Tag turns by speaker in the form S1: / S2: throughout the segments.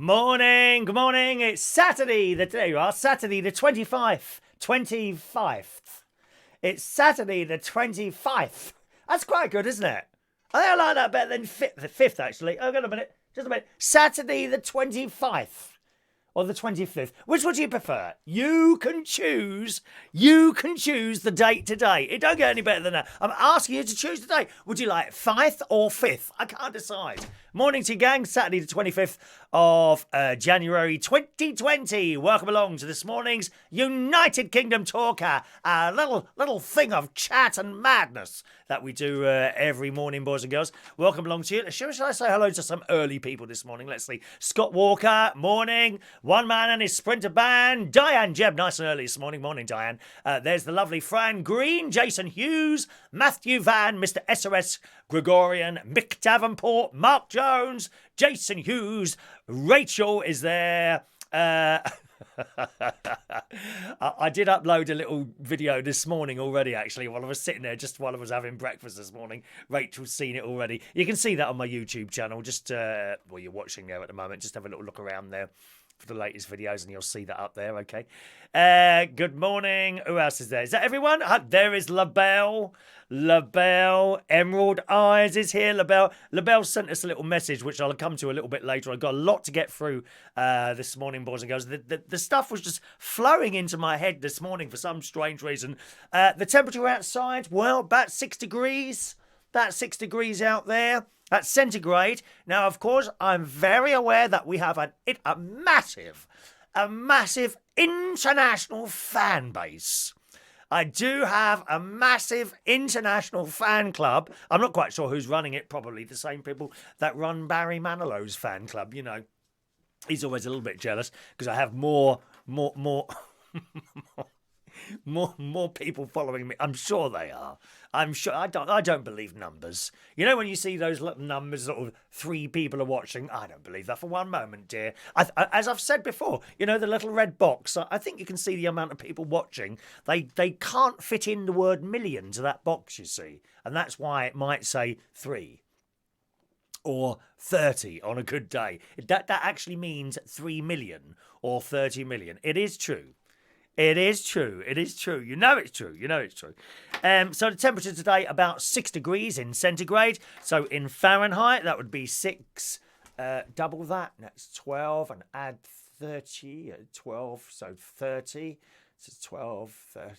S1: Morning, good morning. It's Saturday. There you are. Saturday the 25th. It's Saturday the 25th. That's quite good, isn't it? I think I like that better than the 5th, actually. Oh, hold on a minute. Just a minute. Saturday the 25th. Or the 25th. Which would you prefer? You can choose the date today. It don't get any better than that. I'm asking you to choose the date. Would you like 5th or 5th? I can't decide. Morning to you, gang. Saturday the 25th of January 2020. Welcome along to this morning's United Kingdom Talker. A little thing of chat and madness that we do every morning, boys and girls. Welcome along to you. Should I say hello to some early people this morning? Let's see. Scott Walker, morning. One man and his Sprinter band. Diane Jebb, nice and early this morning. Morning, Diane. There's the lovely Fran Green, Jason Hughes, Matthew Van, Mr. SOS Gregorian, Mick Davenport, Mark Jones, Jason Hughes, Rachel is there. I did upload a little video this morning already, actually, while I was sitting there, just while I was having breakfast this morning. Rachel's seen it already. You can see that on my YouTube channel. Just, well, you're watching there at the moment. Just have a little look around there for the latest videos and you'll see that up there, okay? Good morning. Who else is there? Is that everyone? There is LaBelle. Emerald Eyes is here. LaBelle sent us a little message, which I'll come to a little bit later. I've got a lot to get through this morning, boys and girls. The stuff was just flowing into my head this morning for some strange reason. The temperature outside, well, about 6 degrees. About 6 degrees out there. That's centigrade. Now, of course, I'm very aware that we have a massive international fan base. I do have a massive international fan club. I'm not quite sure who's running it. Probably the same people that run Barry Manilow's fan club. You know, he's always a little bit jealous because I have more people following me. I'm sure they are. I'm sure. I don't believe numbers. You know, when you see those little numbers, sort of 3 people are watching. I don't believe that for one moment, dear. As I've said before, you know, the little red box. I think you can see the amount of people watching. They can't fit in the word million to that box, you see, and that's why it might say 3. Or 30 on a good day. That actually means 3 million or 30 million. It is true. It is true. It is true. You know it's true. You know it's true. So the temperature today, about 6 degrees in centigrade. So in Fahrenheit, that would be 6. Double that. That's 12. And add 30. 12. So 30. So 12,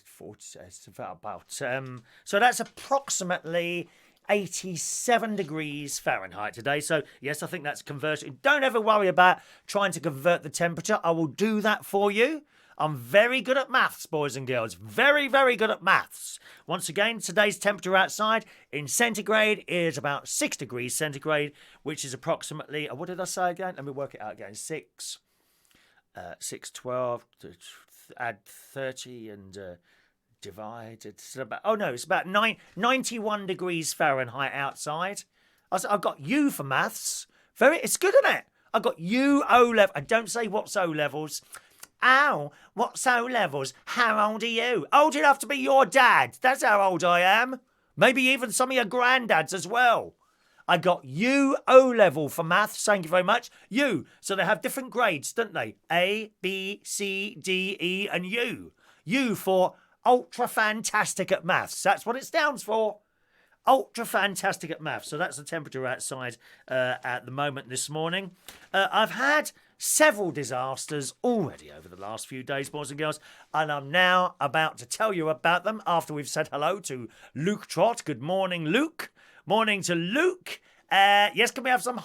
S1: 40. It's about. So that's approximately 87 degrees Fahrenheit today. So, yes, I think that's conversion. Don't ever worry about trying to convert the temperature. I will do that for you. I'm very good at maths, boys and girls. Very, very good at maths. Once again, today's temperature outside in centigrade is about 6 degrees centigrade, which is approximately, what did I say again? Let me work it out again. 6, 12, add 30 and divide. It's about 91 degrees Fahrenheit outside. I've got U for maths. It's good, isn't it? I've got U O-level. I don't say what's O-levels. Ow, what's O-levels? How old are you? Old enough to be your dad. That's how old I am. Maybe even some of your granddads as well. I got U O-level for maths. Thank you very much. U. So they have different grades, don't they? A, B, C, D, E, and U. U for ultra fantastic at maths. That's what it stands for. Ultra fantastic at maths. So that's the temperature outside at the moment this morning. I've had several disasters already over the last few days, boys and girls, and I'm now about to tell you about them after we've said hello to Luke Trott. Good morning, Luke. Morning to Luke. Yes, can we have some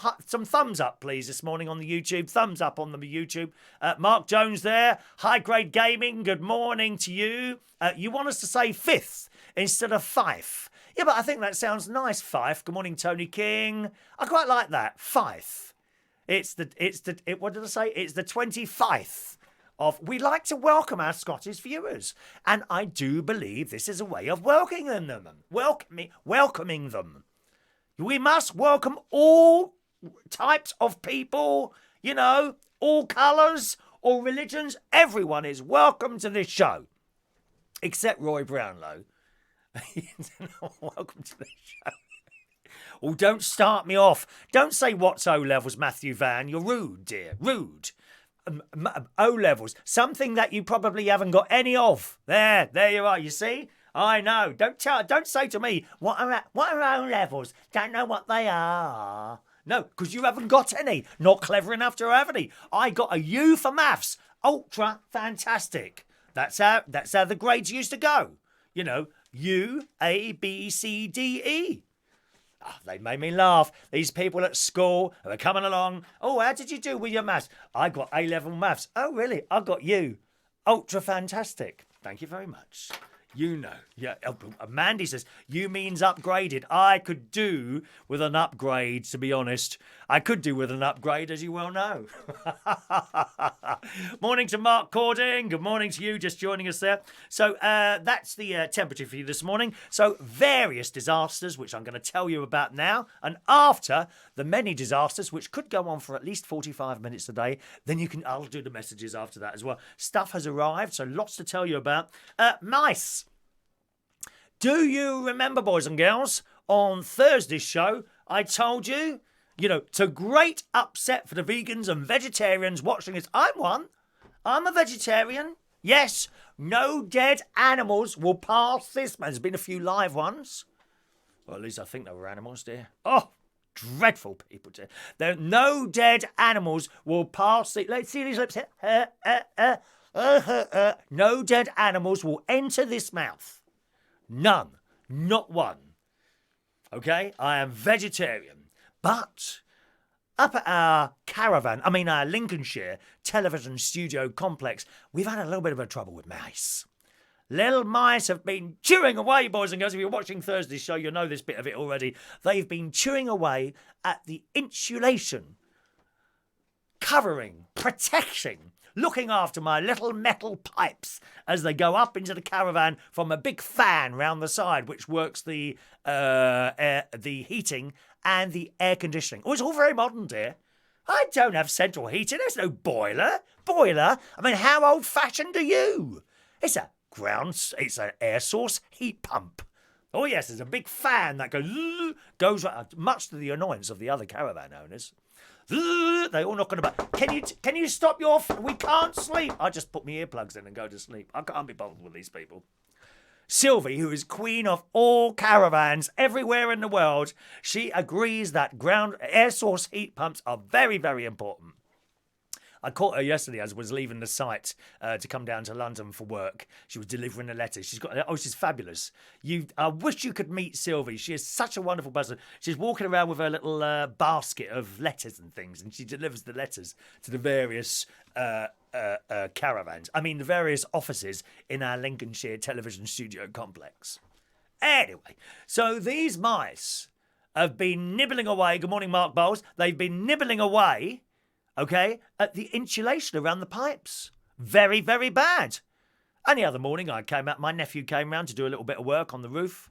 S1: thumbs up, please, this morning on the YouTube? Thumbs up on the YouTube. Mark Jones there. High Grade Gaming, good morning to you. You want us to say 5th instead of Fife. Yeah, but I think that sounds nice, Fife. Good morning, Tony King. I quite like that. Fife. What did I say? It's the 25th of. We like to welcome our Scottish viewers, and I do believe this is a way of welcoming them. Welcoming them. We must welcome all types of people. You know, all colours, all religions. Everyone is welcome to this show, except Roy Brownlow. Welcome to the show. Oh, don't start me off. Don't say what's O-levels, Matthew Van. You're rude, dear. Rude. O-levels. Something that you probably haven't got any of. There you are. You see? I know. Don't say to me, what are O-levels? Don't know what they are. No, because you haven't got any. Not clever enough to have any. I got a U for maths. Ultra fantastic. That's how the grades used to go. You know, U, A, B, C, D, E. Oh, they made me laugh. These people at school who are coming along. Oh, how did you do with your maths? I got A-level maths. Oh, really? I got U. Ultra fantastic. Thank you very much. You know. Yeah. Mandy says, you means upgraded. I could do with an upgrade, to be honest. I could do with an upgrade, as you well know. Morning to Mark Cording. Good morning to you, just joining us there. So that's the temperature for you this morning. So various disasters, which I'm going to tell you about now. And after the many disasters, which could go on for at least 45 minutes a day, then I'll do the messages after that as well. Stuff has arrived, so lots to tell you about. Mice. Do you remember, boys and girls, on Thursday's show, I told you, to great upset for the vegans and vegetarians watching this. I'm one. I'm a vegetarian. Yes, no dead animals will pass this. There's been a few live ones. Well, at least I think they were animals, dear. Oh, dreadful people, dear. No dead animals will pass the... Let's see these lips here. No dead animals will enter this mouth. None. Not one. Okay? I am vegetarian. But up at our our Lincolnshire television studio complex, we've had a little bit of a trouble with mice. Little mice have been chewing away, boys and girls. If you're watching Thursday's show, you'll know this bit of it already. They've been chewing away at the insulation, covering, protecting, looking after my little metal pipes as they go up into the caravan from a big fan round the side, which works the heating and the air conditioning. Oh, it's all very modern, dear. I don't have central heating. There's no boiler. Boiler? I mean, how old-fashioned are you? It's an air source heat pump. Oh, yes, there's a big fan that goes right, much to the annoyance of the other caravan owners. They all knocking about. Can you stop we can't sleep. I just put my earplugs in and go to sleep. I can't be bothered with these people. Sylvie, who is queen of all caravans everywhere in the world, she agrees that ground air source heat pumps are very, very important. I caught her yesterday as I was leaving the site to come down to London for work. She was delivering a letter. She's fabulous. I wish you could meet Sylvie. She is such a wonderful person. She's walking around with her little basket of letters and things, and she delivers the letters to the various caravans. The various offices in our Lincolnshire television studio complex. Anyway, so these mice have been nibbling away. Good morning, Mark Bowles. They've been nibbling away, okay, at the insulation around the pipes. Very, very bad. And the other morning, my nephew came round to do a little bit of work on the roof.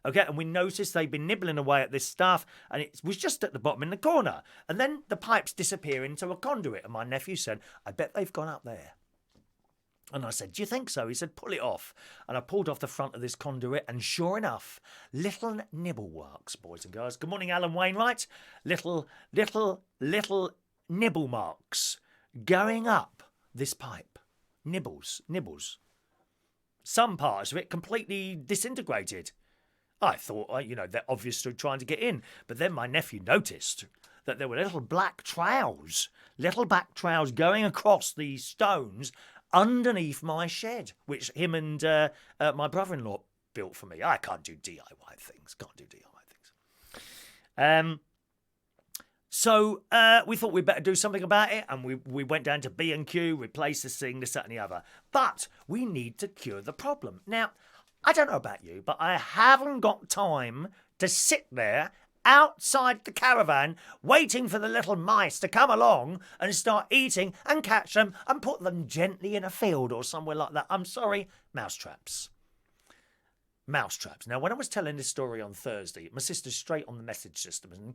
S1: Okay, and we noticed they'd been nibbling away at this stuff, and it was just at the bottom in the corner. And then the pipes disappear into a conduit, and my nephew said, I bet they've gone up there. And I said, do you think so? He said, pull it off. And I pulled off the front of this conduit, and sure enough, little nibble marks, boys and girls. Good morning, Alan Wainwright. Little nibble marks going up this pipe. Nibbles. Some parts of it completely disintegrated. I thought, they're obviously trying to get in. But then my nephew noticed that there were little black trails going across the stones underneath my shed, which him and my brother-in-law built for me. I can't do DIY things. So we thought we'd better do something about it, and we went down to B&Q, replaced this thing, this, that and the other. But we need to cure the problem. Now, I don't know about you, but I haven't got time to sit there outside the caravan waiting for the little mice to come along and start eating and catch them and put them gently in a field or somewhere like that. I'm sorry, mousetraps. Now, when I was telling this story on Thursday, my sister's straight on the message system. And,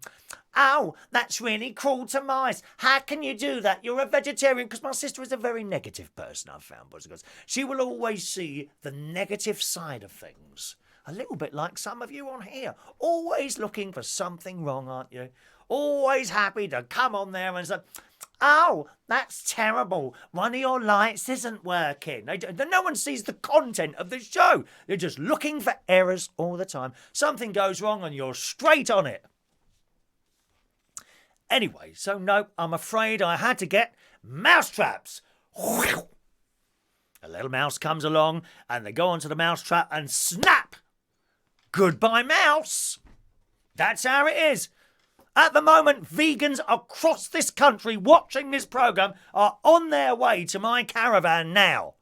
S1: oh, that's really cruel to mice. How can you do that? You're a vegetarian. Because my sister is a very negative person, I've found, boys and girls. She will always see the negative side of things. A little bit like some of you on here. Always looking for something wrong, aren't you? Always happy to come on there and say, oh, that's terrible. One of your lights isn't working. No one sees the content of the show. They're just looking for errors all the time. Something goes wrong and you're straight on it. Anyway, so no, I'm afraid I had to get mousetraps. A little mouse comes along and they go onto the mousetrap and snap. Goodbye, mouse. That's how it is. At the moment, vegans across this country watching this programme are on their way to my caravan now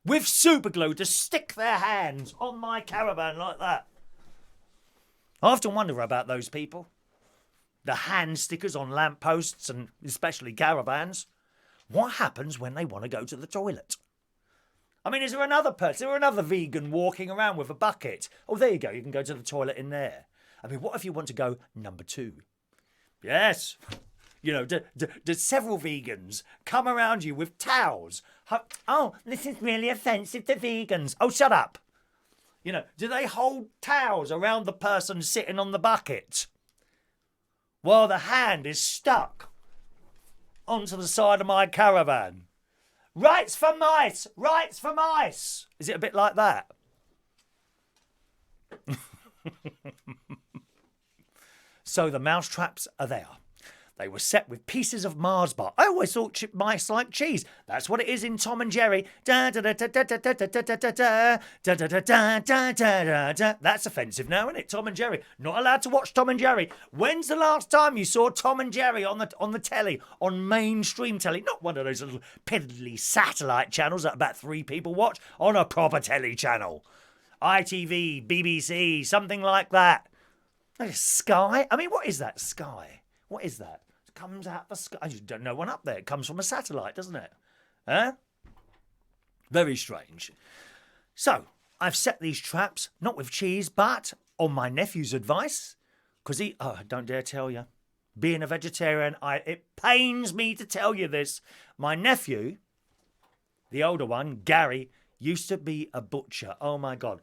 S1: with superglue to stick their hands on my caravan like that. I often wonder about those people. The hand stickers on lampposts and especially caravans. What happens when they want to go to the toilet? I mean, is there another person, is there another vegan walking around with a bucket? Oh, there you go, you can go to the toilet in there. I mean, what if you want to go number 2? Yes. You know, do several vegans come around you with towels? Oh, this is really offensive to vegans. Oh, shut up. You know, do they hold towels around the person sitting on the bucket while the hand is stuck onto the side of my caravan? Rights for mice! Rights for mice! Is it a bit like that? So the mousetraps are there. They were set with pieces of Mars bar. I always thought mice like cheese. That's what it is in Tom and Jerry. That's offensive now, isn't it? Tom and Jerry. Not allowed to watch Tom and Jerry. When's the last time you saw Tom and Jerry on the telly, on mainstream telly? Not one of those little piddly satellite channels that about 3 people watch. On a proper telly channel. ITV, BBC, something like that. Sky? I mean, what is that? Sky? What is that? It comes out the sky. I just don't know one up there. It comes from a satellite, doesn't it? Huh? Very strange. So, I've set these traps, not with cheese, but on my nephew's advice. Because I don't dare tell you. Being a vegetarian, it pains me to tell you this. My nephew, the older one, Gary, used to be a butcher. Oh, my God.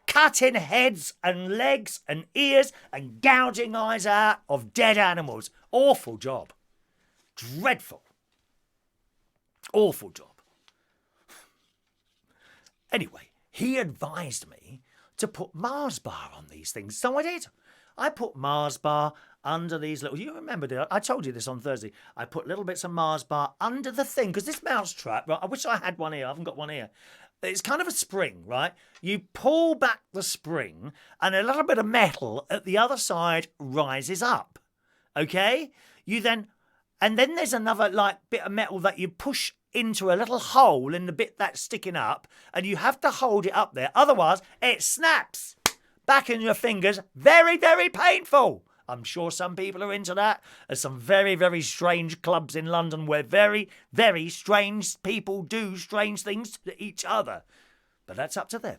S1: Cutting heads and legs and ears and gouging eyes out of dead animals. Awful job. Dreadful. Awful job. Anyway, he advised me to put Mars bar on these things. So I did. I put Mars bar under these little... You remember, I told you this on Thursday. I put little bits of Mars bar under the thing. Because this mouse trap, right, I wish I had one here. I haven't got one here. It's kind of a spring, right? You pull back the spring and a little bit of metal at the other side rises up. Okay? And then there's another bit of metal that you push into a little hole in the bit that's sticking up and you have to hold it up there. Otherwise, it snaps back in your fingers. Very, very painful. I'm sure some people are into that. There's some very, very strange clubs in London where very, very strange people do strange things to each other. But that's up to them.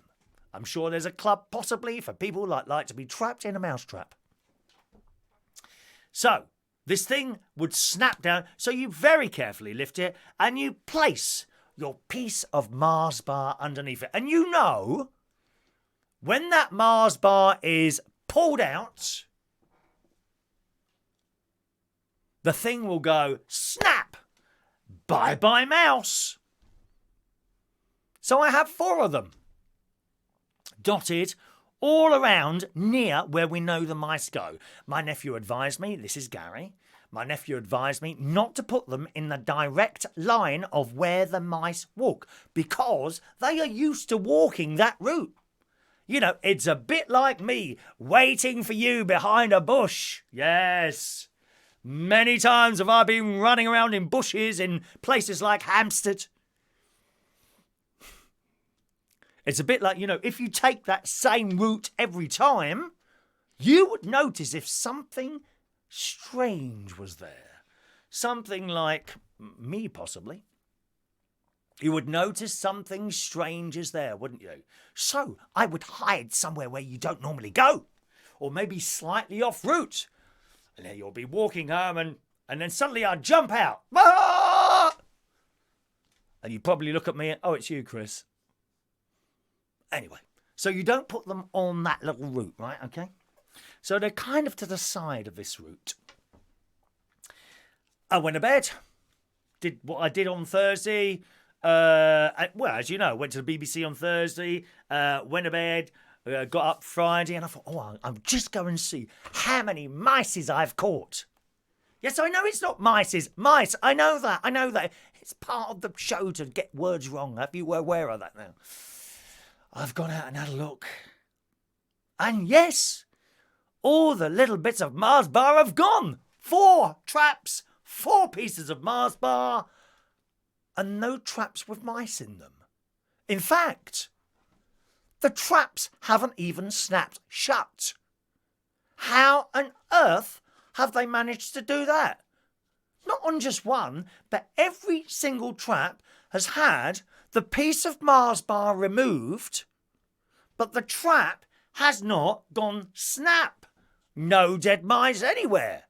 S1: I'm sure there's a club possibly for people that like to be trapped in a mousetrap. So, this thing would snap down. So you very carefully lift it and you place your piece of Mars bar underneath it. And you know, when that Mars bar is pulled out, the thing will go, snap, bye-bye mouse. So I have 4 of them dotted all around near where we know the mice go. My nephew advised me, this is Gary, my nephew advised me not to put them in the direct line of where the mice walk because they are used to walking that route. You know, it's a bit like me waiting for you behind a bush. Yes. Many times have I been running around in bushes in places like Hampstead. It's a bit like, if you take that same route every time, you would notice if something strange was there. Something like me, possibly. You would notice something strange is there, wouldn't you? So I would hide somewhere where you don't normally go. Or maybe slightly off route. And then you'll be walking home and then suddenly I'd jump out. Ah! And you probably look at me and, oh, it's you, Chris. Anyway, So you don't put them on that little route, right? Okay. So they're kind of to the side of this route. I went to bed. Did what I did on Thursday. Well, as you know, went to the BBC on Thursday. Went to bed. Got up Friday, and I thought, oh, I'm just going to see how many mices I've caught. Yes, I know it's not mices. Mice. I know that. I know that. It's part of the show to get words wrong. Have you were aware of that now? I've gone out and had a look. And yes, all the little bits of Mars bar have gone. 4 traps, 4 pieces of Mars bar, and no traps with mice in them. In fact, the traps haven't even snapped shut. How on earth have they managed to do that? Not on just one, but every single trap has had the piece of Mars bar removed, but the trap has not gone snap. No dead mice anywhere.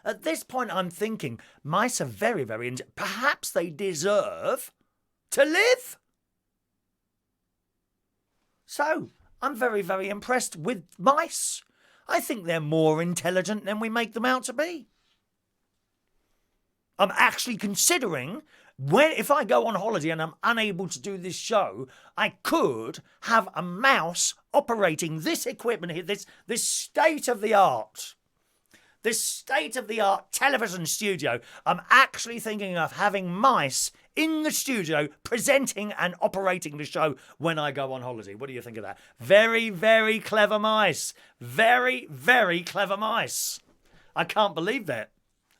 S1: At this point, I'm thinking mice are very, very... perhaps they deserve to live. So, I'm very, very impressed with mice. I think they're more intelligent than we make them out to be. I'm actually considering, if I go on holiday and I'm unable to do this show, I could have a mouse operating this equipment here, this state-of-the-art television studio. I'm actually thinking of having mice in the studio presenting and operating the show when I go on holiday. What do you think of that? Very, very clever mice. Very, very clever mice. I can't believe that.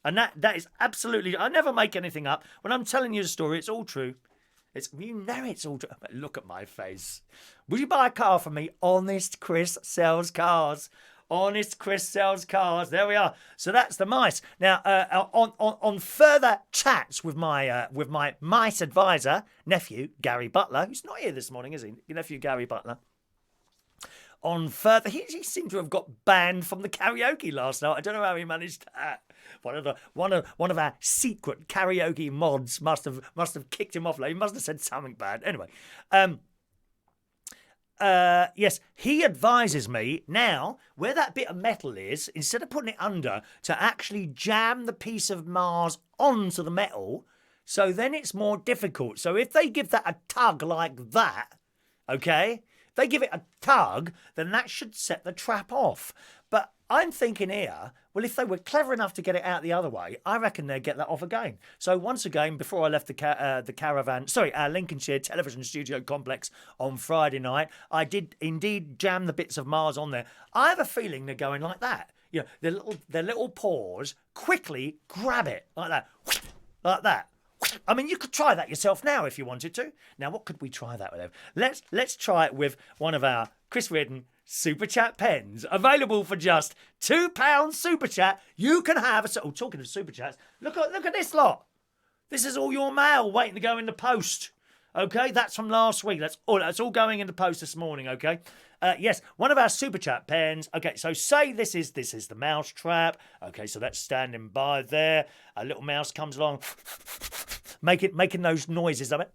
S1: And that is absolutely... I never make anything up. When I'm telling you the story, it's all true. You know it's all true. Look at my face. Would you buy a car from me? Honest Chris sells cars. Honest Chris sells cars. There we are. So that's the mice. Now, on further chats with my mice advisor, nephew, Gary Butler, who's not here this morning, is he? Your nephew, Gary Butler. On further... He seemed to have got banned from the karaoke last night. I don't know how he managed that. One of our secret karaoke mods must have kicked him off. He must have said something bad. Anyway, yes, he advises me now where that bit of metal is, instead of putting it under, to actually jam the piece of Mars onto the metal. So then it's more difficult. So if they give that a tug like that, okay, if they give it a tug, then that should set the trap off. But I'm thinking here, well, if they were clever enough to get it out the other way, I reckon they'd get that off again. So once again, before I left our Lincolnshire television studio complex on Friday night, I did indeed jam the bits of Mars on there. I have a feeling they're going like that. You know, their little paws quickly grab it like that, like that. I mean, you could try that yourself now if you wanted to. Now, what could we try that with? Let's try it with one of our Chris Reardon Super Chat pens, available for just £2 Super Chat. You can have talking of Super Chats, look at this lot. This is all your mail waiting to go in the post. Okay, that's from last week. That's all going in the post this morning. Okay, yes, one of our Super Chat pens. Okay, so say this is the mouse trap. Okay, so that's standing by there. A little mouse comes along, making those noises. I mean,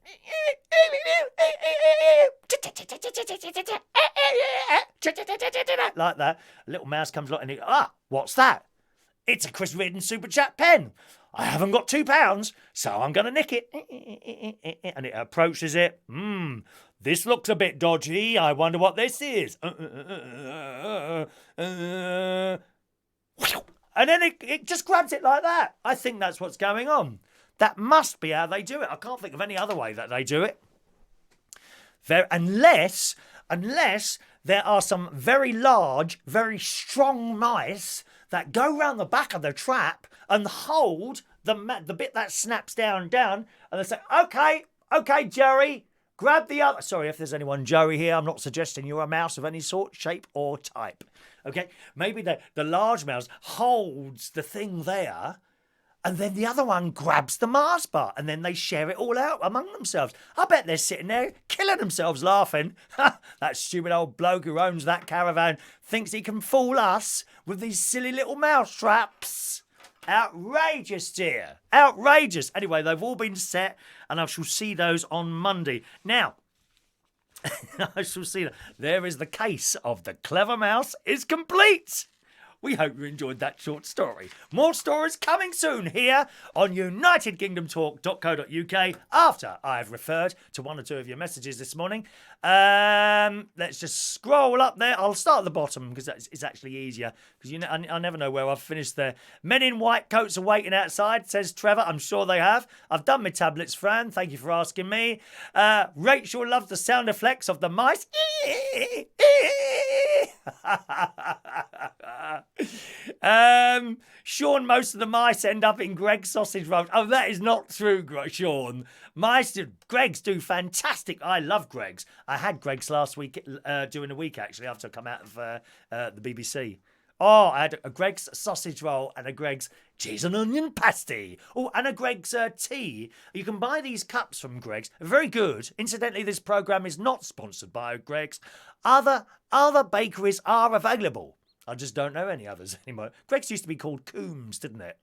S1: like that. A little mouse comes along and what's that? It's a Chris Reardon Super Chat pen. I haven't got £2, so I'm going to nick it. And it approaches it. This looks a bit dodgy. I wonder what this is. And then it just grabs it like that. I think that's what's going on. That must be how they do it. I can't think of any other way that they do it. Unless there are some very large, very strong mice that go round the back of the trap and hold the bit that snaps down, and they say, okay, Jerry, grab the other... Sorry if there's anyone Joey here. I'm not suggesting you're a mouse of any sort, shape or type. Okay, maybe the large mouse holds the thing there, and then the other one grabs the Mars bar, and then they share it all out among themselves. I bet they're sitting there killing themselves laughing. That stupid old bloke who owns that caravan thinks he can fool us with these silly little mouse traps. Outrageous, dear. Outrageous. Anyway, they've all been set, and I shall see those on Monday. Now, I shall see that. There is the case of the clever mouse is complete. We hope you enjoyed that short story. More stories coming soon here on UnitedKingdomTalk.co.uk after I've referred to one or two of your messages this morning. Let's just scroll up there. I'll start at the bottom because it's actually easier because I never know where I've finished there. Men in white coats are waiting outside, says Trevor. I'm sure they have. I've done my tablets, Fran. Thank you for asking me. Rachel loves the sound effects of the mice. Sean, most of the mice end up in Greg's sausage rolls. Oh, that is not true, Sean. Greg's do fantastic. I love Greg's. I had Greg's last week, during the week actually, after I come out of the BBC. Oh, I had a Greg's sausage roll and a Greg's cheese and onion pasty. Oh, and a Greg's tea. You can buy these cups from Greg's. Very good. Incidentally, this programme is not sponsored by Greg's. Other bakeries are available. I just don't know any others anymore. Greg's used to be called Coombs, didn't it?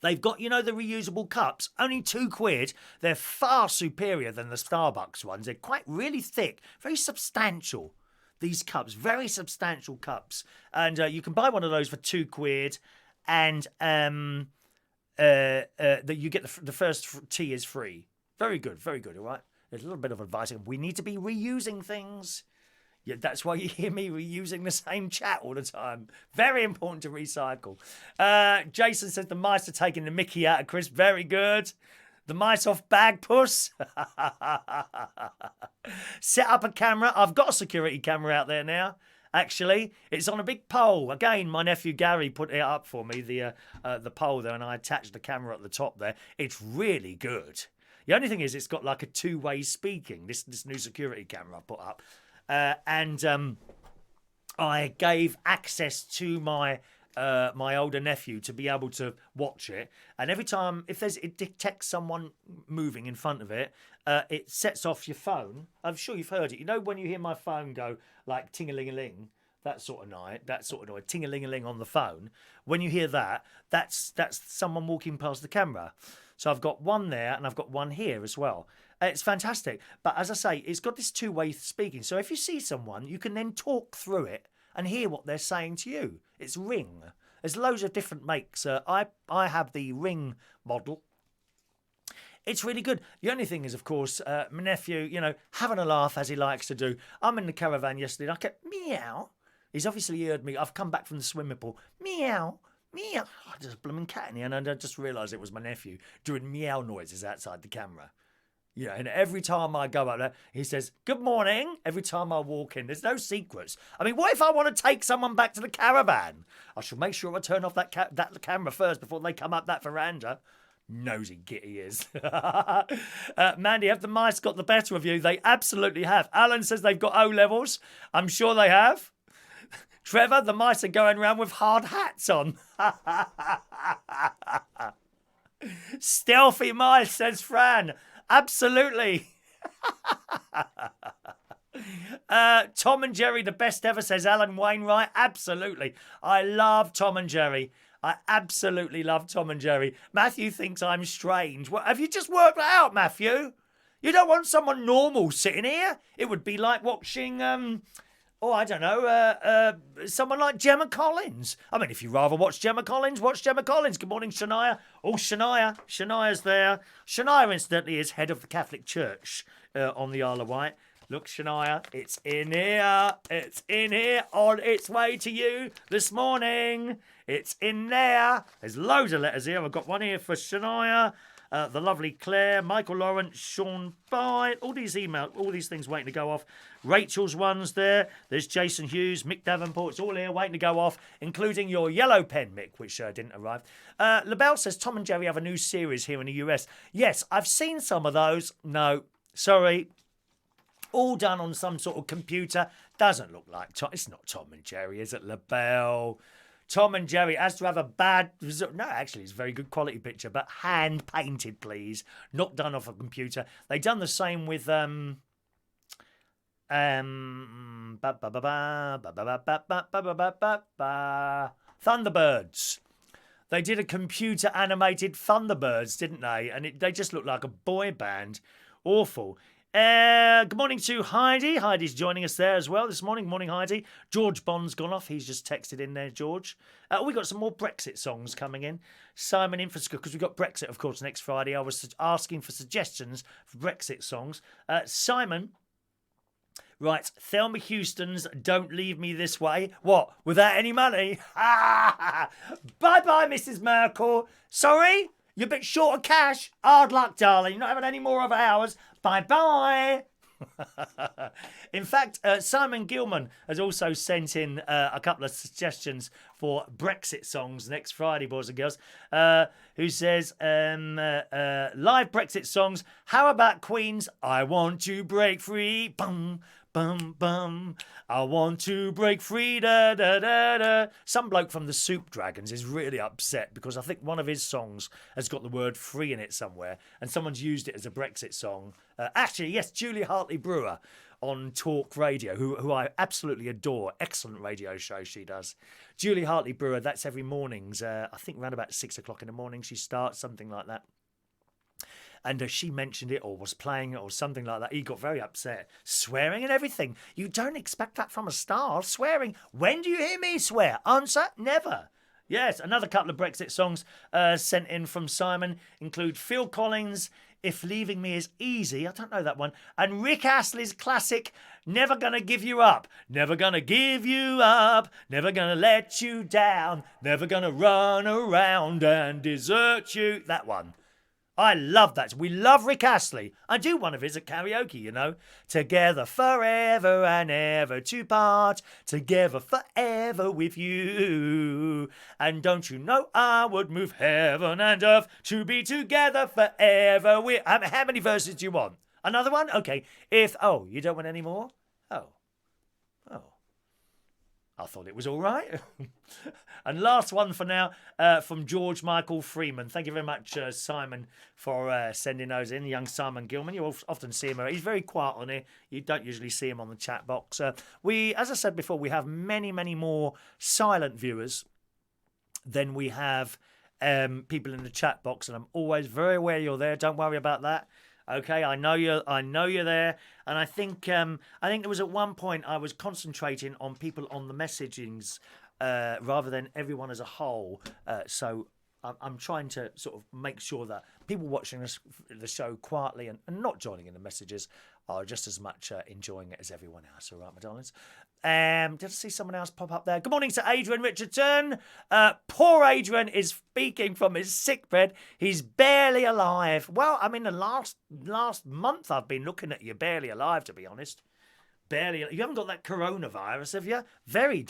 S1: They've got, the reusable cups, only £2. They're far superior than the Starbucks ones. They're really thick, very substantial. These cups, very substantial cups. And you can buy one of those for £2 and you get the first tea is free. Very good, all right? There's a little bit of advice. We need to be reusing things. Yeah, that's why you hear me reusing the same chat all the time. Very important to recycle. Jason says the mice are taking the mickey out of Chris. Very good. The mice off bag puss. Set up a camera. I've got a security camera out there now. Actually, it's on a big pole. Again, my nephew Gary put it up for me, the pole there, and I attached the camera at the top there. It's really good. The only thing is it's got like a two-way speaking, this new security camera I put up. And I gave access to my older nephew to be able to watch it. And every time, if it detects someone moving in front of it, it sets off your phone. I'm sure you've heard it. You know when you hear my phone go like ting-a-ling-a-ling, that sort of noise, ting-a-ling-a-ling on the phone. When you hear that, that's someone walking past the camera. So I've got one there and I've got one here as well. It's fantastic. But as I say, it's got this two-way speaking. So if you see someone, you can then talk through it and hear what they're saying to you. It's Ring. There's loads of different makes. I have the Ring model. It's really good. The only thing is, of course, my nephew, having a laugh as he likes to do. I'm in the caravan yesterday and I kept meow. He's obviously heard me. I've come back from the swimming pool. Meow. Meow. Oh, there's a blooming cat in here. And I just realised it was my nephew doing meow noises outside the camera. Yeah, and every time I go up there, he says, good morning, every time I walk in. There's no secrets. I mean, what if I want to take someone back to the caravan? I shall make sure I turn off that camera first before they come up that veranda. Nosy git he is. Mandy, have the mice got the better of you? They absolutely have. Alan says they've got O-levels. I'm sure they have. Trevor, the mice are going around with hard hats on. Stealthy mice, says Fran. Absolutely. Tom and Jerry, the best ever, says Alan Wainwright. Absolutely. I love Tom and Jerry. I absolutely love Tom and Jerry. Matthew thinks I'm strange. Well, have you just worked that out, Matthew? You don't want someone normal sitting here? It would be like watching, I don't know, someone like Gemma Collins. I mean, if you'd rather watch Gemma Collins, watch Gemma Collins. Good morning, Shania. Oh, Shania. Shania's there. Shania, incidentally, is head of the Catholic Church on the Isle of Wight. Look, Shania, it's in here. It's in here on its way to you this morning. It's in there. There's loads of letters here. I've got one here for Shania. The lovely Claire, Michael Lawrence, Sean Bye, all these emails, all these things waiting to go off. Rachel's one's there. There's Jason Hughes, Mick Davenport's all here waiting to go off, including your yellow pen, Mick, which didn't arrive. LaBelle says Tom and Jerry have a new series here in the US. Yes, I've seen some of those. No, sorry. All done on some sort of computer. Doesn't look like Tom. It's not Tom and Jerry, is it, LaBelle? Tom and Jerry has to have a bad result. No, actually, it's a very good quality picture, but hand painted, please. Not done off a computer. They done the same with Thunderbirds. They did a computer animated Thunderbirds, didn't they? And they just looked like a boy band. Awful. Good morning to Heidi. Heidi's joining us there as well this morning. Morning, Heidi. George Bond's gone off. He's just texted in there, George. We got some more Brexit songs coming in. Simon in for school, because we've got Brexit, of course, next Friday. I was asking for suggestions for Brexit songs. Simon writes, Thelma Houston's Don't Leave Me This Way. What? Without any money? Bye-bye, Mrs. Merkel. Sorry? You're a bit short of cash. Hard luck, darling. You're not having any more of ours. Bye-bye. In fact, Simon Gilman has also sent in a couple of suggestions for Brexit songs next Friday, boys and girls, who says, live Brexit songs. How about Queen's I Want to Break Free? Bum, bum, bum. I want to break free, da, da, da, da. Some bloke from the Soup Dragons is really upset because I think one of his songs has got the word free in it somewhere and someone's used it as a Brexit song. Actually, yes, Julie Hartley-Brewer on Talk Radio, who I absolutely adore. Excellent radio show she does. Julie Hartley-Brewer, that's every mornings. I think around about 6 o'clock in the morning she starts, something like that. And she mentioned it or was playing it or something like that. He got very upset. Swearing and everything. You don't expect that from a star. Swearing. When do you hear me swear? Answer, never. Yes, another couple of Brexit songs sent in from Simon include Phil Collins, If Leaving Me Is Easy. I don't know that one. And Rick Astley's classic, Never Gonna Give You Up. Never gonna give you up. Never gonna let you down. Never gonna run around and desert you. That one. I love that. We love Rick Astley. I do one of his at karaoke, you know. Together forever and ever to part. Together forever with you. And don't you know I would move heaven and earth to be together forever with... How many verses do you want? Another one? Okay. Oh, you don't want any more? Oh. I thought it was all right. And last one for now from George Michael Freeman. Thank you very much, Simon, for sending those in. Young Simon Gilman. You often see him. He's very quiet on here. You don't usually see him on the chat box. As I said before, we have many, many more silent viewers than we have people in the chat box. And I'm always very aware you're there. Don't worry about that. Okay, I know you're there, and I think there was at one point I was concentrating on people on the messagings rather than everyone as a whole. So I'm trying to sort of make sure that people watching the show quietly and not joining in the messages are just as much enjoying it as everyone else. All right, my darlings. Did I see someone else pop up there? Good morning to Adrian Richardson. Poor Adrian is speaking from his sickbed. He's barely alive. Well, I mean, the last month I've been looking at you barely alive, to be honest. Barely. You haven't got that coronavirus, have you? Very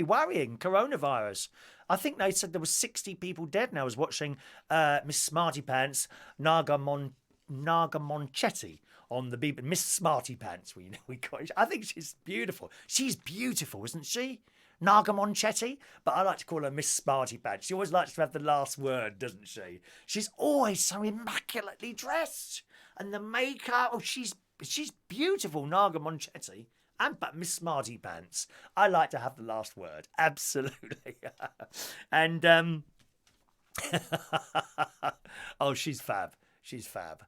S1: worrying coronavirus. I think they said there were 60 people dead. And I was watching Miss Smarty Pants, Naga Monchetti on the BBC. Miss Smarty Pants, we call it. I think she's beautiful. She's beautiful, isn't she? Naga Monchetti? But I like to call her Miss Smarty Pants. She always likes to have the last word, doesn't she? She's always so immaculately dressed. And the makeup, she's beautiful, Naga Monchetti. But Miss Smarty Pants, I like to have the last word. Absolutely. And, oh, she's fab. She's fab.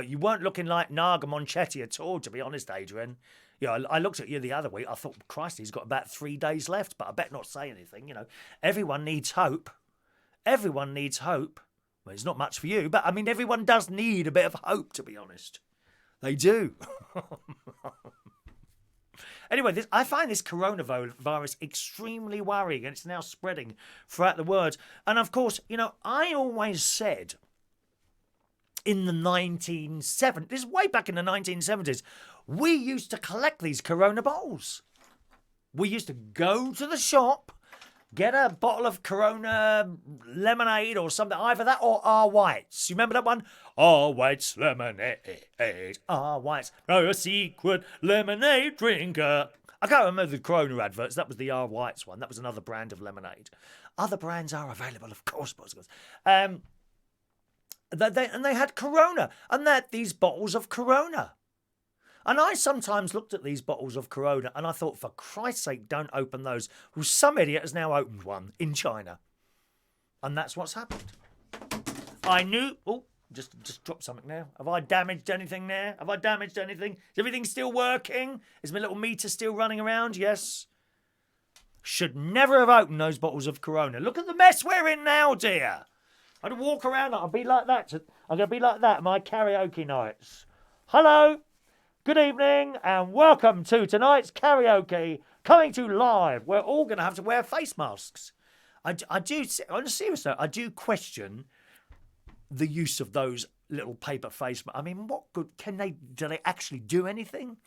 S1: You weren't looking like Naga Monchetti at all, to be honest, Adrian. Yeah, I looked at you the other week. I thought, Christ, he's got about 3 days left, but I better not say anything. You know, everyone needs hope. Everyone needs hope. Well, it's not much for you, but I mean, everyone does need a bit of hope, to be honest. They do. Anyway, I find this coronavirus extremely worrying, and it's now spreading throughout the world. And of course, you know, I always said in the 1970s, this is way back in the 1970s, we used to collect these Corona bottles. We used to go to the shop, get a bottle of Corona lemonade or something, either that or R. White's. You remember that one? R. White's lemonade. R. White's, a secret lemonade drinker. I can't remember the Corona adverts. That was the R. White's one. That was another brand of lemonade. Other brands are available, of course, boys and girls. They had Corona, and they had these bottles of Corona. And I sometimes looked at these bottles of Corona and I thought, for Christ's sake, don't open those. Well, some idiot has now opened one in China. And that's what's happened. I knew... Oh, Just drop something now. Have I damaged anything there? Have I damaged anything? Is everything still working? Is my little meter still running around? Yes. Should never have opened those bottles of Corona. Look at the mess we're in now, dear. I'd walk around. I'll be like that. I'm going to be like that at my karaoke nights. Hello. Good evening and welcome to tonight's karaoke. Coming to live. We're all going to have to wear face masks. I do, on a serious note, I do question the use of those little paper face masks. I mean, what good do they actually do anything?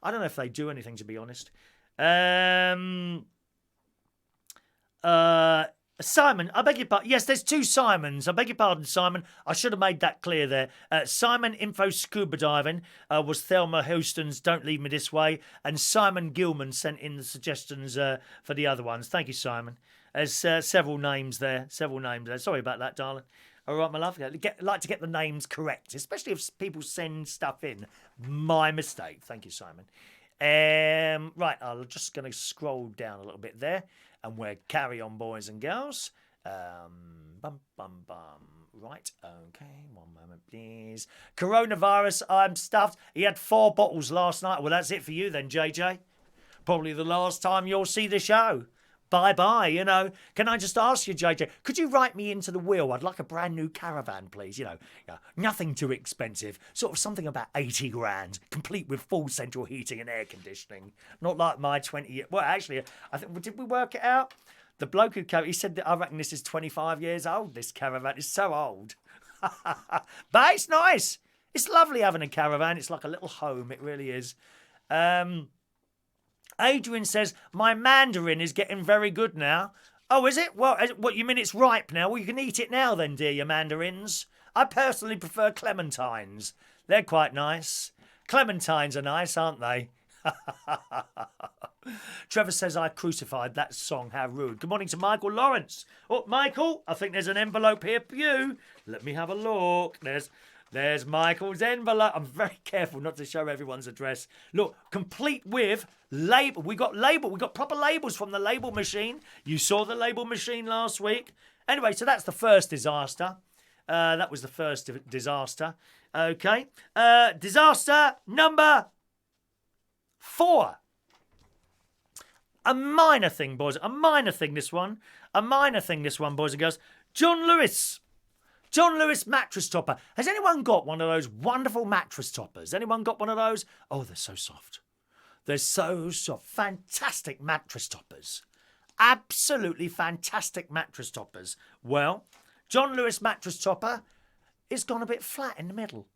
S1: I don't know if they do anything, to be honest. Simon, I beg your pardon. Yes, there's two Simons. I beg your pardon, Simon. I should have made that clear there. Simon Info Scuba Diving was Thelma Houston's Don't Leave Me This Way. And Simon Gilman sent in the suggestions for the other ones. Thank you, Simon. There's several names there. Sorry about that, darling. All right, my love. Like to get the names correct, especially if people send stuff in. My mistake. Thank you, Simon. Right, I'm just going to scroll down a little bit there. And we're carry on, boys and girls. Right, okay, one moment, please. Coronavirus, I'm stuffed. He had 4 bottles last night. Well, that's it for you then, JJ. Probably the last time you'll see the show. Bye-bye, you know. Can I just ask you, JJ, could you write me into the will? I'd like a brand new caravan, please. You know, nothing too expensive. Sort of something about 80 grand, complete with full central heating and air conditioning. Not like my 20... Well, actually, I think... Did we work it out? The bloke who came... He said that I reckon this is 25 years old, this caravan. It's so old. But it's nice. It's lovely having a caravan. It's like a little home. It really is. Adrian says, my mandarin is getting very good now. Oh, is it? Well, what, you mean it's ripe now? Well, you can eat it now then, dear, your mandarins. I personally prefer clementines. They're quite nice. Clementines are nice, aren't they? Trevor says, I crucified that song. How rude. Good morning to Michael Lawrence. Oh, Michael, I think there's an envelope here for you. Let me have a look. There's Michael's envelope. I'm very careful not to show everyone's address. Look, complete with label. We got proper labels from the label machine. You saw the label machine last week. Anyway, so that's the first disaster. That was the first disaster. Okay. Disaster number 4. A minor thing, boys. A minor thing, this one, boys and girls. John Lewis mattress topper. Has anyone got one of those wonderful mattress toppers? Anyone got one of those? Oh, they're so soft. They're so soft. Fantastic mattress toppers. Absolutely fantastic mattress toppers. Well, John Lewis mattress topper is gone a bit flat in the middle.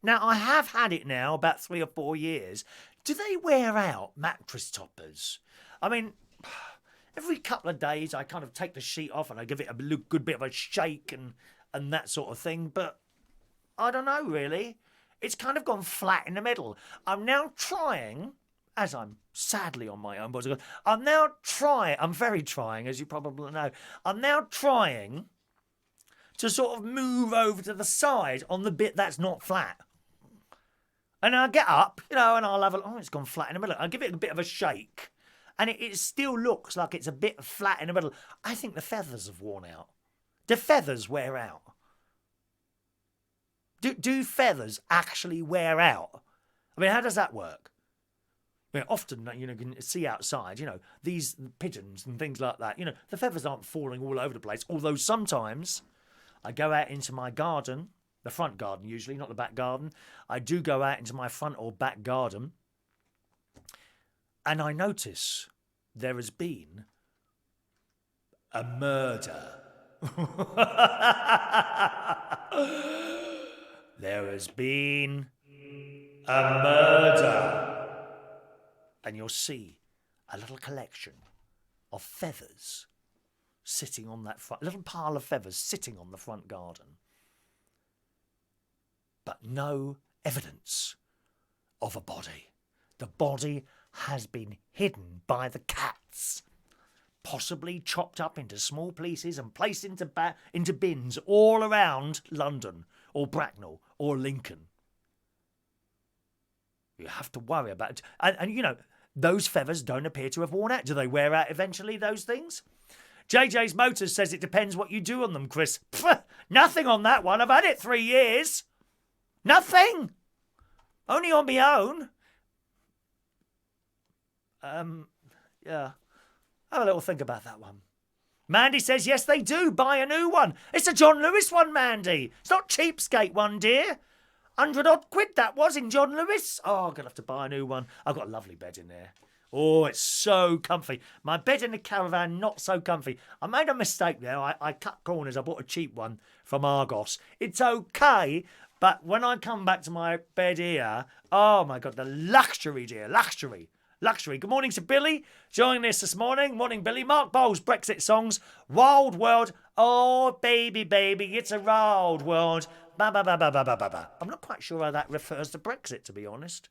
S1: Now, I have had it now about 3 or 4 years. Do they wear out, mattress toppers? I mean, every couple of days I kind of take the sheet off and I give it a good bit of a shake and that sort of thing. But I don't know, really. It's kind of gone flat in the middle. I'm now trying, as I'm sadly on my own, boys and girls, I'm very trying, as you probably know. I'm now trying to sort of move over to the side on the bit that's not flat. And I'll get up, and I'll have it's gone flat in the middle. I'll give it a bit of a shake. And it still looks like it's a bit flat in the middle. I think the feathers have worn out. Do feathers wear out? Do feathers actually wear out? I mean, how does that work? I mean, often, you can see outside, these pigeons and things like that. The feathers aren't falling all over the place. Although sometimes I go out into my garden, the front garden usually, not the back garden. I do go out into my front or back garden. And I notice there has been a murder. There has been a murder. And you'll see a little collection of feathers sitting on that front, a little pile of feathers sitting on the front garden. But no evidence of a body. The body has been hidden by the cats, possibly chopped up into small pieces and placed into bins all around London or Bracknell or Lincoln. You have to worry about it. And those feathers don't appear to have worn out. Do they wear out eventually, those things? JJ's Motors says it depends what you do on them, Chris. Pff, nothing on that one. I've had it 3 years. Nothing. Only on my own. Yeah. Have a little think about that one. Mandy says, yes, they do. Buy a new one. It's a John Lewis one, Mandy. It's not cheapskate one, dear. 100 odd quid that was in John Lewis. Oh, I'm going to have to buy a new one. I've got a lovely bed in there. Oh, it's so comfy. My bed in the caravan, not so comfy. I made a mistake there. I cut corners. I bought a cheap one from Argos. It's okay, but when I come back to my bed here, oh my God, the luxury, dear, luxury. Luxury. Good morning to Billy. Joining us this morning. Morning, Billy. Mark Bowles, Brexit songs. Wild World. Oh, baby, baby, it's a wild world. Ba, ba, ba, ba, ba, ba, ba. I'm not quite sure how that refers to Brexit, to be honest.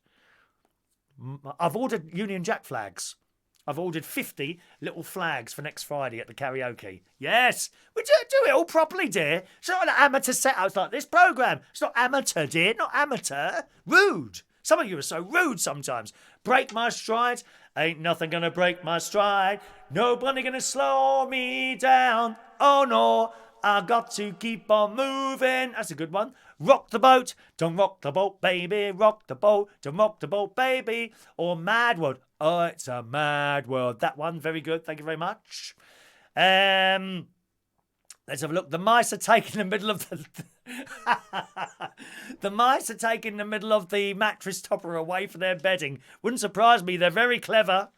S1: I've ordered Union Jack flags. I've ordered 50 little flags for next Friday at the karaoke. Yes. We do it all properly, dear. It's not an amateur set-outs like this programme. It's not amateur, dear. Not amateur. Rude. Some of you are so rude sometimes. Break my stride. Ain't nothing gonna break my stride. Nobody gonna slow me down. Oh no, I got to keep on moving. That's a good one. Rock the boat. Don't rock the boat, baby. Rock the boat. Don't rock the boat, baby. Or Mad World. Oh, it's a mad world. That one, very good. Thank you very much. Let's have a look. The mice are taking the middle of the... The mice are taking the middle of the mattress topper away for their bedding. Wouldn't surprise me. They're very clever.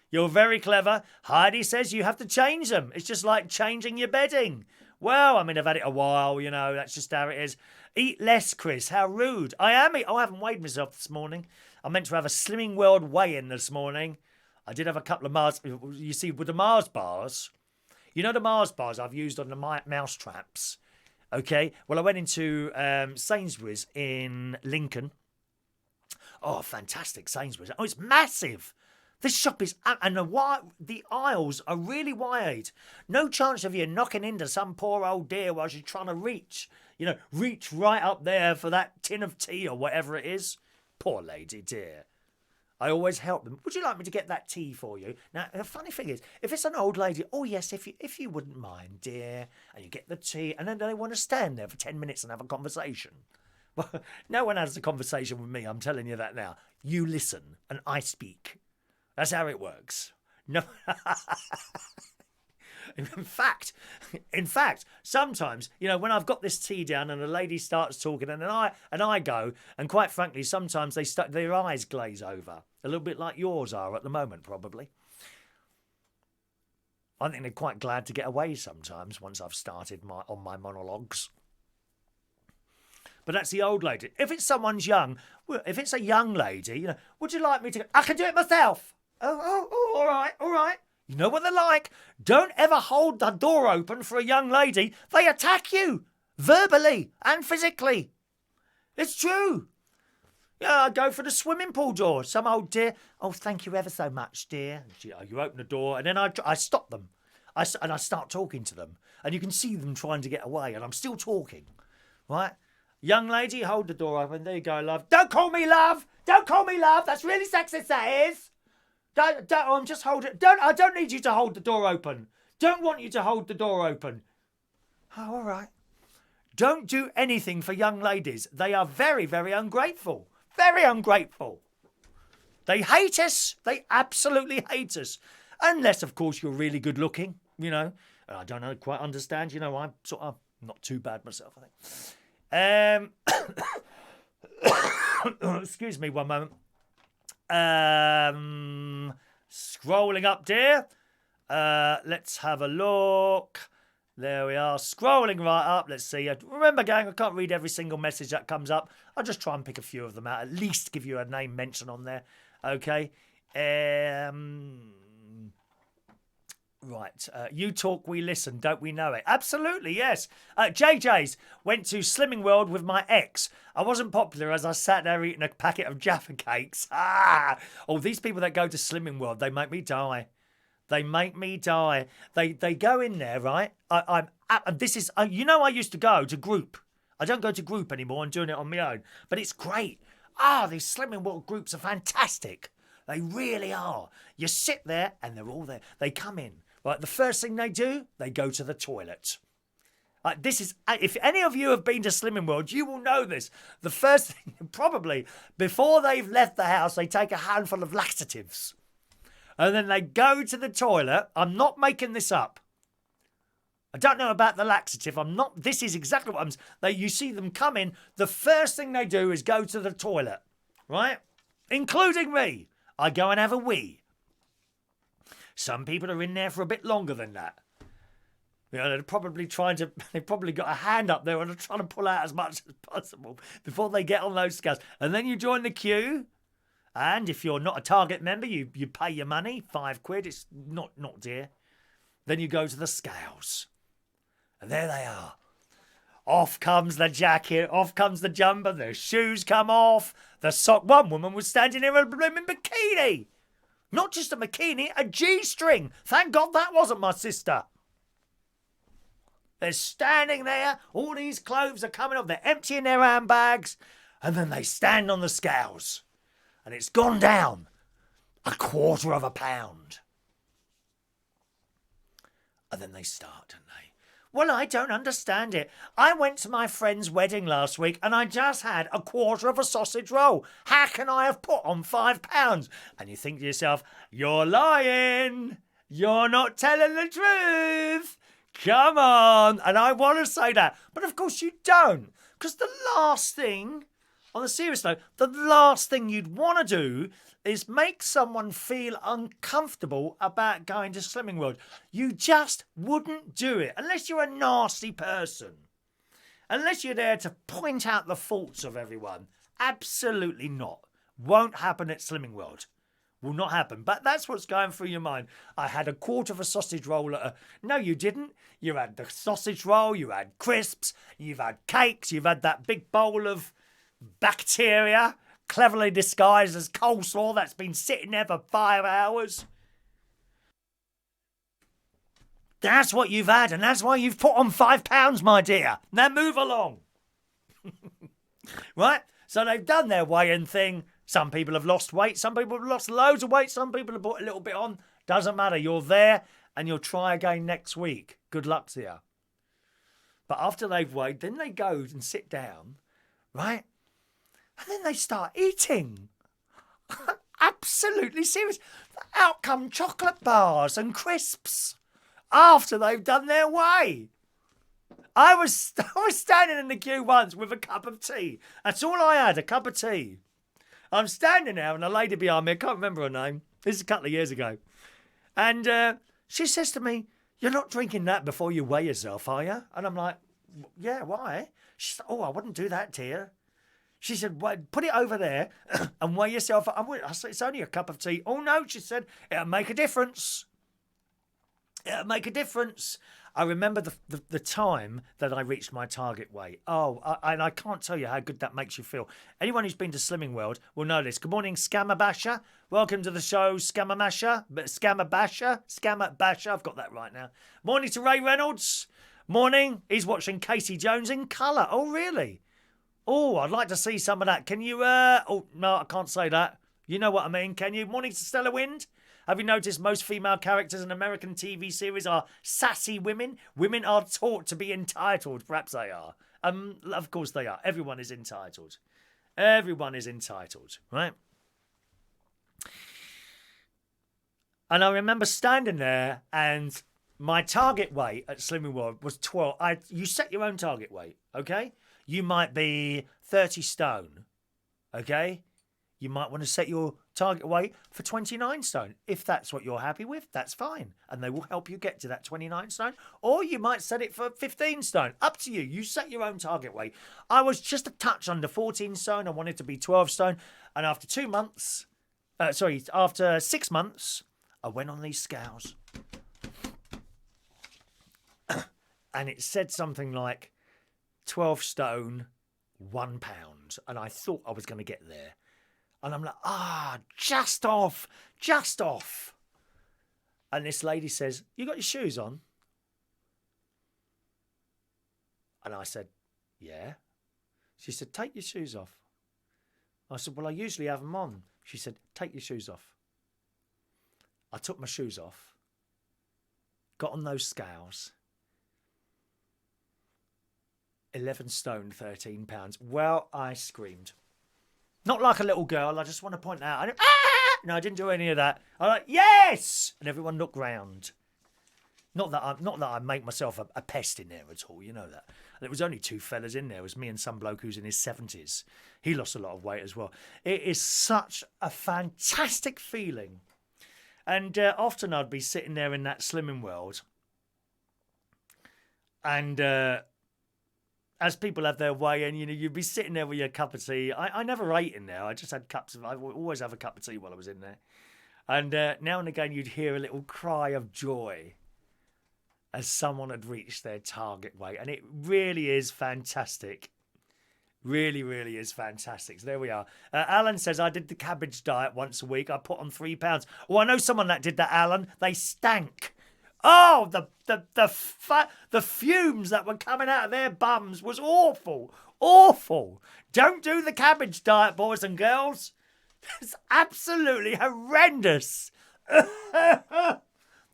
S1: You're very clever. Heidi says you have to change them. It's just like changing your bedding. Well, I mean, I've had it a while, you know. That's just how it is. Eat less, Chris. How rude. I haven't weighed myself this morning. I meant to have a Slimming World weigh-in this morning. I did have a couple of Mars... You see, with the Mars bars... You know the Mars bars I've used on the mouse traps? Okay, well, I went into Sainsbury's in Lincoln. Oh, fantastic Sainsbury's. Oh, it's massive. This shop is... And the aisles are really wide. No chance of you knocking into some poor old dear while she's trying to reach right up there for that tin of tea or whatever it is. Poor lady, dear. I always help them. Would you like me to get that tea for you? Now, the funny thing is, if it's an old lady, oh yes, if you wouldn't mind, dear, and you get the tea, and then they want to stand there for 10 minutes and have a conversation. Well, no one has a conversation with me, I'm telling you that now. You listen, and I speak. That's how it works. No. In fact, sometimes, when I've got this tea down and a lady starts talking and I go, and quite frankly, sometimes their eyes glaze over. A little bit like yours are at the moment, probably. I think they're quite glad to get away sometimes once I've started on my monologues. But that's the old lady. If it's someone's young, if it's a young lady, would you like me to... I can do it myself. Oh, all right. You know what they're like. Don't ever hold the door open for a young lady. They attack you, verbally and physically. It's true. Yeah, I go for the swimming pool door. Some old dear, oh, thank you ever so much, dear. You open the door, and then I stop them. I start talking to them. And you can see them trying to get away, and I'm still talking. Right? Young lady, hold the door open. There you go, love. Don't call me love. Don't call me love. That's really sexist, that is. I'm just holding... I don't need you to hold the door open. Don't want you to hold the door open. Oh, all right. Don't do anything for young ladies. They are very, very ungrateful. Very ungrateful. They hate us. They absolutely hate us. Unless, of course, you're really good looking, I don't quite understand. I'm sort of not too bad myself, I think. Excuse me one moment. Scrolling up, dear. Let's have a look. There we are, scrolling right up. Let's see. Remember, gang, I can't read every single message that comes up. I'll just try and pick a few of them out. At least give you a name mention on there. Okay. Right. You talk, we listen. Don't we know it? Absolutely, yes. JJ's went to Slimming World with my ex. I wasn't popular as I sat there eating a packet of Jaffa cakes. Oh, these people that go to Slimming World, they make me die. They make me die. They go in there, right? I used to go to group. I don't go to group anymore. I'm doing it on my own. But it's great. These Slimming World groups are fantastic. They really are. You sit there and they're all there. They come in Right, the first thing they do, they go to the toilet. This is, if any of you have been to Slimming World, you will know this. The first thing, probably, before they've left the house, they take a handful of laxatives. And then they go to the toilet. I'm not making this up. I don't know about the laxative. This is exactly what you see them come in. The first thing they do is go to the toilet, right? Including me. I go and have a wee. Some people are in there for a bit longer than that. You know, they've probably got a hand up there and are trying to pull out as much as possible before they get on those scales. And then you join the queue. And if you're not a Target member, you pay your money, £5. It's not dear. Then you go to the scales. And there they are. Off comes the jacket, off comes the jumper, the shoes come off, the sock. One woman was standing there in a blooming bikini. Not just a bikini, a G-string. Thank God that wasn't my sister. They're standing there, all these clothes are coming off, they're emptying their handbags, and then they stand on the scales. And it's gone down £1/4 pound. And then they start, don't they? Well, I don't understand it. I went to my friend's wedding last week and I just had £1/4 sausage roll. How can I have put on £5? And you think to yourself, you're lying. You're not telling the truth. Come on. And I want to say that. But of course you don't. Because the last thing, on a serious note, the last thing you'd want to do is make someone feel uncomfortable about going to Slimming World. You just wouldn't do it unless you're a nasty person. Unless you're there to point out the faults of everyone. Absolutely not. Won't happen at Slimming World. Will not happen. But that's what's going through your mind. I had £1/4 sausage roll No, you didn't. You had the sausage roll, you had crisps, you've had cakes, you've had that big bowl of bacteria, cleverly disguised as coleslaw that's been sitting there for 5 hours. That's what you've had, and that's why you've put on £5, my dear. Now move along. Right? So they've done their weighing thing. Some people have lost weight. Some people have lost loads of weight. Some people have put a little bit on. Doesn't matter. You're there, and you'll try again next week. Good luck to you. But after they've weighed, then they go and sit down, right? And then they start eating. Absolutely serious. Out come chocolate bars and crisps after they've done their weigh. I was standing in the queue once with a cup of tea. That's all I had, a cup of tea. I'm standing there and a lady behind me, I can't remember her name. This is a couple of years ago. And she says to me, "You're not drinking that before you weigh yourself, are you?" And I'm like, "Yeah, why?" She said, "Oh, I wouldn't do that, dear." She said, "Well, put it over there and weigh yourself." I said, "It's only a cup of tea." "Oh, no," she said, "it'll make a difference. It'll make a difference." I remember the time that I reached my target weight. And I can't tell you how good that makes you feel. Anyone who's been to Slimming World will know this. Good morning, Scammer Basher. Welcome to the show, Scammer Basher. Scammer Basher. I've got that right now. Morning to Ray Reynolds. Morning. He's watching Katy Jones in colour. Oh, really? Oh, I'd like to see some of that. Can you... Oh, no, I can't say that. You know what I mean, can you? Morning to Stella Wind. Have you noticed most female characters in American TV series are sassy women? Women are taught to be entitled. Perhaps they are. Of course they are. Everyone is entitled. Everyone is entitled, right? And I remember standing there and my target weight at Slimming World was 12. You set your own target weight, okay? You might be 30 stone, okay? You might want to set your target weight for 29 stone. If that's what you're happy with, that's fine. And they will help you get to that 29 stone. Or you might set it for 15 stone. Up to you. You set your own target weight. I was just a touch under 14 stone. I wanted to be 12 stone. And after 2 months, after 6 months, I went on these scales. And it said something like 12 stone, £1. And I thought I was going to get there. And I'm like, just off. And this lady says, "You got your shoes on?" And I said, "Yeah." She said, "Take your shoes off." I said, "Well, I usually have them on." She said, "Take your shoes off." I took my shoes off. got on those scales. 11 stone, 13 pounds. Well, I screamed. Not like a little girl. I just want to point out. No, I didn't do any of that. I'm like, yes! And everyone looked round. Not that I make myself a pest in there at all. You know that. There was only two fellas in there. It was me and some bloke who's in his 70s. He lost a lot of weight as well. It is such a fantastic feeling. And often I'd be sitting there in that slimming world. And as people have their way, and you'd be sitting there with your cup of tea. I never ate in there. I just had cups of. I always have a cup of tea while I was in there. And now and again, you'd hear a little cry of joy as someone had reached their target weight. And it really is fantastic. Really, really is fantastic. So there we are. Alan says, I did the cabbage diet once a week. I put on 3 pounds. Oh, I know someone that did that, Alan. They stank. Oh, the fumes that were coming out of their bums was awful. Awful. Don't do the cabbage diet, boys and girls. It's absolutely horrendous.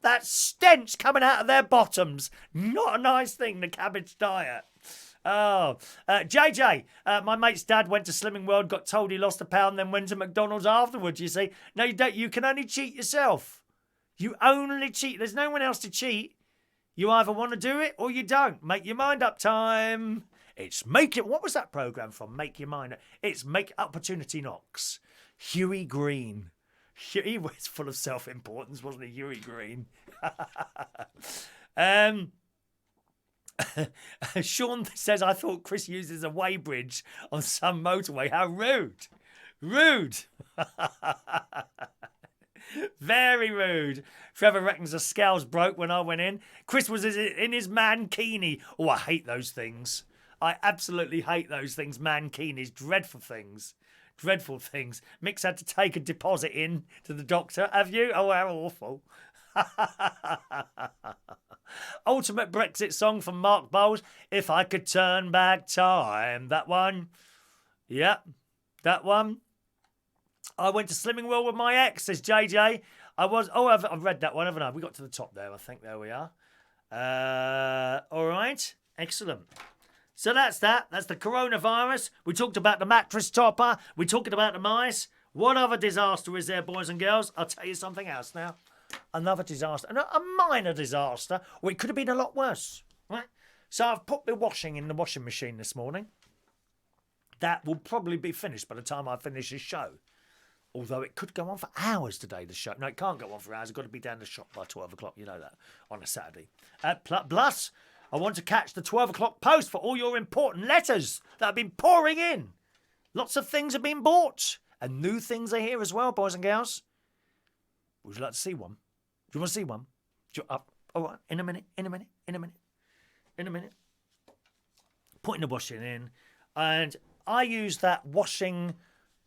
S1: That stench coming out of their bottoms. Not a nice thing, the cabbage diet. Oh, JJ, my mate's dad went to Slimming World, got told he lost a pound, then went to McDonald's afterwards, you see. No, you don't. You can only cheat yourself. You only cheat. There's no one else to cheat. You either want to do it or you don't. Make your mind up time. It's Make It. What was that program from? Make Your Mind Up. It's Make Opportunity Knocks. Huey Green. He was full of self-importance, wasn't he, Huey Green? Sean says, I thought Chris uses a weighbridge on some motorway. How rude. Rude. Very rude. Trevor reckons the scales broke when I went in. Chris was in his mankini. Oh, I hate those things. I absolutely hate those things. Mankinis. Dreadful things. Dreadful things. Mick's had to take a deposit in to the doctor. Have you? Oh, how awful. Ultimate Brexit song from Mark Bowles. If I could turn back time. That one. Yep. That one. I went to Slimming World with my ex, says JJ. I've read that one, haven't I? We got to the top there, I think. There we are. All right. Excellent. So that's that. That's the coronavirus. We talked about the mattress topper. We're talking about the mice. What other disaster is there, boys and girls? I'll tell you something else now. Another disaster. A minor disaster. Or it could have been a lot worse. Right? So I've put my washing in the washing machine this morning. That will probably be finished by the time I finish this show. Although it could go on for hours today, the show. No, it can't go on for hours. I've got to be down the shop by 12 o'clock. You know that. On a Saturday. Plus, I want to catch the 12 o'clock post for all your important letters that have been pouring in. Lots of things have been bought. And new things are here as well, boys and girls. Would you like to see one? Do you want to see one? All right, in a minute. Putting the washing in. And I use that washing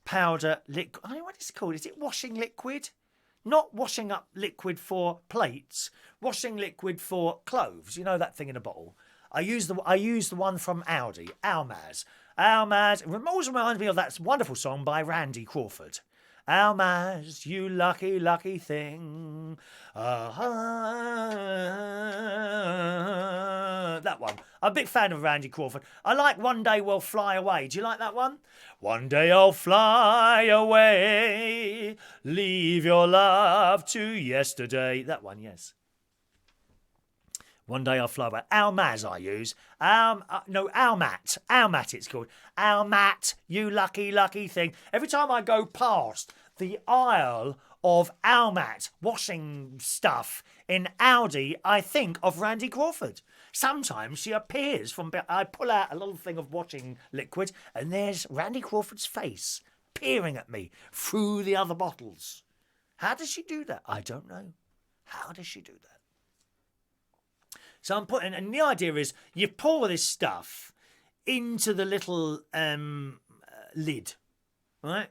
S1: powder liquid. I don't know what it's called. Is it washing liquid? Not washing up liquid for plates. Washing liquid for clothes. You know that thing in a bottle. I use the one from Aldi. Almaz. It always reminds me of that wonderful song by Randy Crawford. Almaz, you lucky, lucky thing. That one. I'm a big fan of Randy Crawford. I like One Day We'll Fly Away. Do you like that one? One day I'll fly away, leave your love to yesterday. That one, yes. One day I'll fly away. Almaz I use. Almat. Almat it's called. Almat, you lucky, lucky thing. Every time I go past the aisle of Almat washing stuff in Aldi, I think of Randy Crawford. Sometimes she appears from... I pull out a little thing of washing liquid and there's Randy Crawford's face peering at me through the other bottles. How does she do that? I don't know. How does she do that? So I'm putting, and the idea is you pour this stuff into the little lid, right?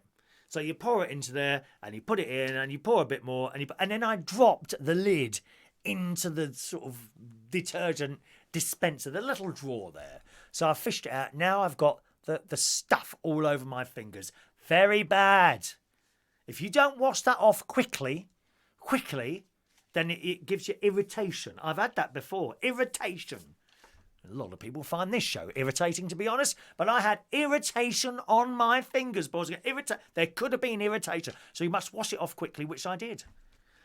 S1: So you pour it into there, and you put it in, and you pour a bit more, and then I dropped the lid into the sort of detergent dispenser, the little drawer there. So I fished it out. Now I've got the stuff all over my fingers. Very bad. If you don't wash that off quickly, then it gives you irritation. I've had that before. Irritation. A lot of people find this show irritating, to be honest, but I had irritation on my fingers, boys. There could have been irritation, so you must wash it off quickly, which I did.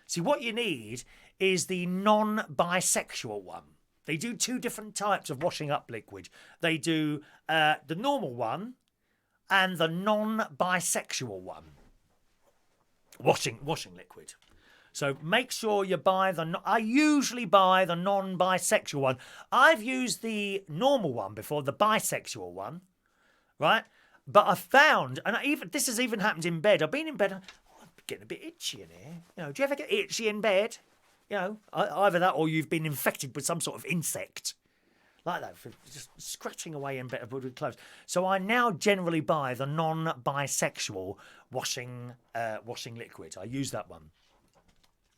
S1: See, what you need is the non-bisexual one. They do 2 different types of washing up liquid. They do the normal one and the non-bisexual one. Washing liquid. So make sure you buy I usually buy the non-bisexual one. I've used the normal one before, the bisexual one, right? But I found, and this has even happened in bed. I've been in bed, I'm getting a bit itchy in here. You know, do you ever get itchy in bed? You know, either that or you've been infected with some sort of insect. Like that, for just scratching away in bed with clothes. So I now generally buy the non-bisexual washing liquid. I use that one.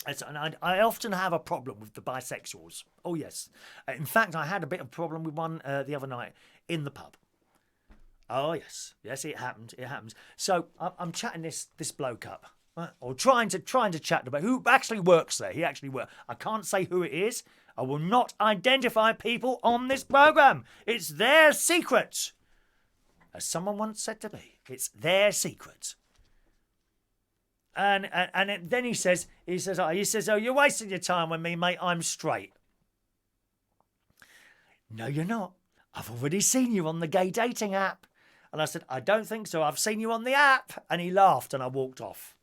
S1: And I often have a problem with the bisexuals. Oh, yes. In fact, I had a bit of a problem with one the other night in the pub. Oh, yes. Yes, it happened. It happens. So I'm chatting this bloke up. Or trying to chat about who actually works there. He actually works. I can't say who it is. I will not identify people on this programme. It's their secret. As someone once said to me, it's their secret. And then he says, oh, you're wasting your time with me, mate. I'm straight. No, you're not. I've already seen you on the gay dating app. And I said, I don't think so. I've seen you on the app. And he laughed and I walked off.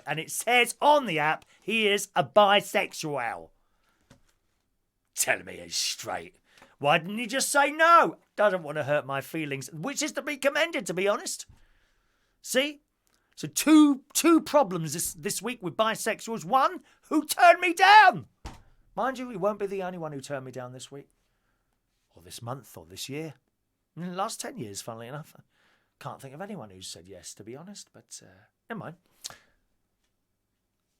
S1: And it says on the app, he is a bisexual. Telling me he's straight. Why didn't he just say no? Doesn't want to hurt my feelings, which is to be commended, to be honest. See? So two problems this week with bisexuals. One, who turned me down. Mind you, he won't be the only one who turned me down this week. Or this month, or this year. In the last 10 years, funnily enough. Can't think of anyone who's said yes, to be honest. But never mind.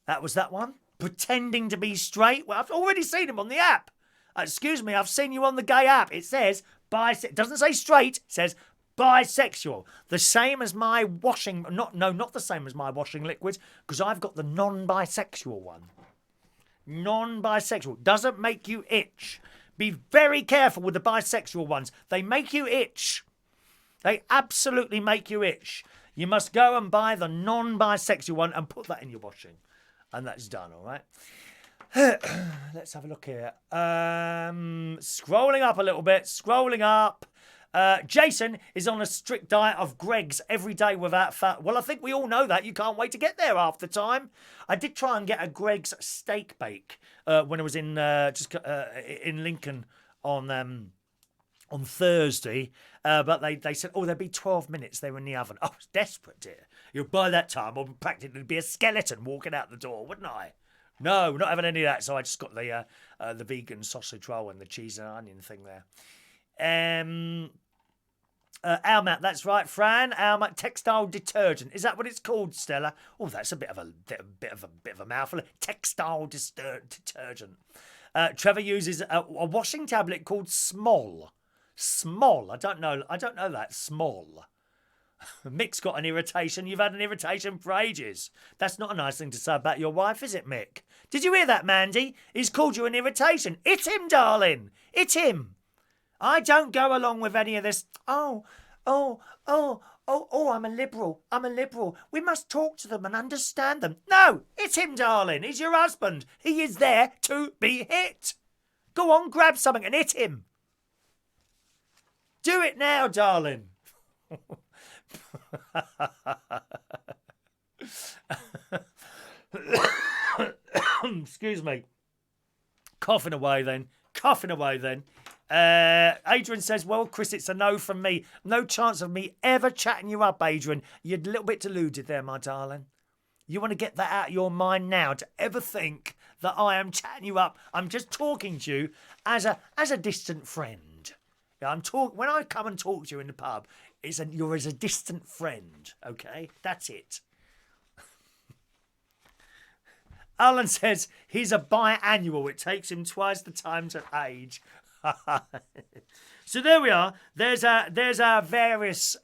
S1: That was that one. Pretending to be straight. Well, I've already seen him on the app. Excuse me, I've seen you on the gay app. It says bisexual. It doesn't say straight. It says bisexual. The same as my washing. Not the same as my washing liquid, because I've got the non-bisexual one. Non-bisexual. Doesn't make you itch. Be very careful with the bisexual ones. They make you itch. They absolutely make you itch. You must go and buy the non-bisexual one and put that in your washing. And that's done, all right? Let's have a look here. Scrolling up a little bit. Scrolling up. Jason is on a strict diet of Greggs every day without fat. Well, I think we all know that. You can't wait to get there half the time. I did try and get a Greggs steak bake when I was in Lincoln on Thursday. But they said, there'd be 12 minutes. They were in the oven. I was desperate, dear. By that time, I would practically be a skeleton walking out the door, wouldn't I? No, not having any of that. So I just got the vegan sausage roll and the cheese and onion thing there. Almat, that's right, Fran. Almat textile detergent. Is that what it's called, Stella? Oh, that's a bit of a mouthful. Textile detergent. Trevor uses a washing tablet called Small. Small. I don't know that. Small. Mick's got an irritation. You've had an irritation for ages. That's not a nice thing to say about your wife, is it, Mick? Did you hear that, Mandy? He's called you an irritation. Hit him, darling. Hit him. I don't go along with any of this. Oh, I'm a liberal. We must talk to them and understand them. No, hit him, darling. He's your husband. He is there to be hit. Go on, grab something and hit him. Do it now, darling. Excuse me. Coughing away then. Adrian says, well, Chris, it's a no from me. No chance of me ever chatting you up, Adrian. You're a little bit deluded there, my darling. You want to get that out of your mind now, to ever think that I am chatting you up. I'm just talking to you as a distant friend. When I come and talk to you in the pub, you're as a distant friend, okay? That's it. Alan says he's a biannual. It takes him twice the time to age. So there we are. There's our various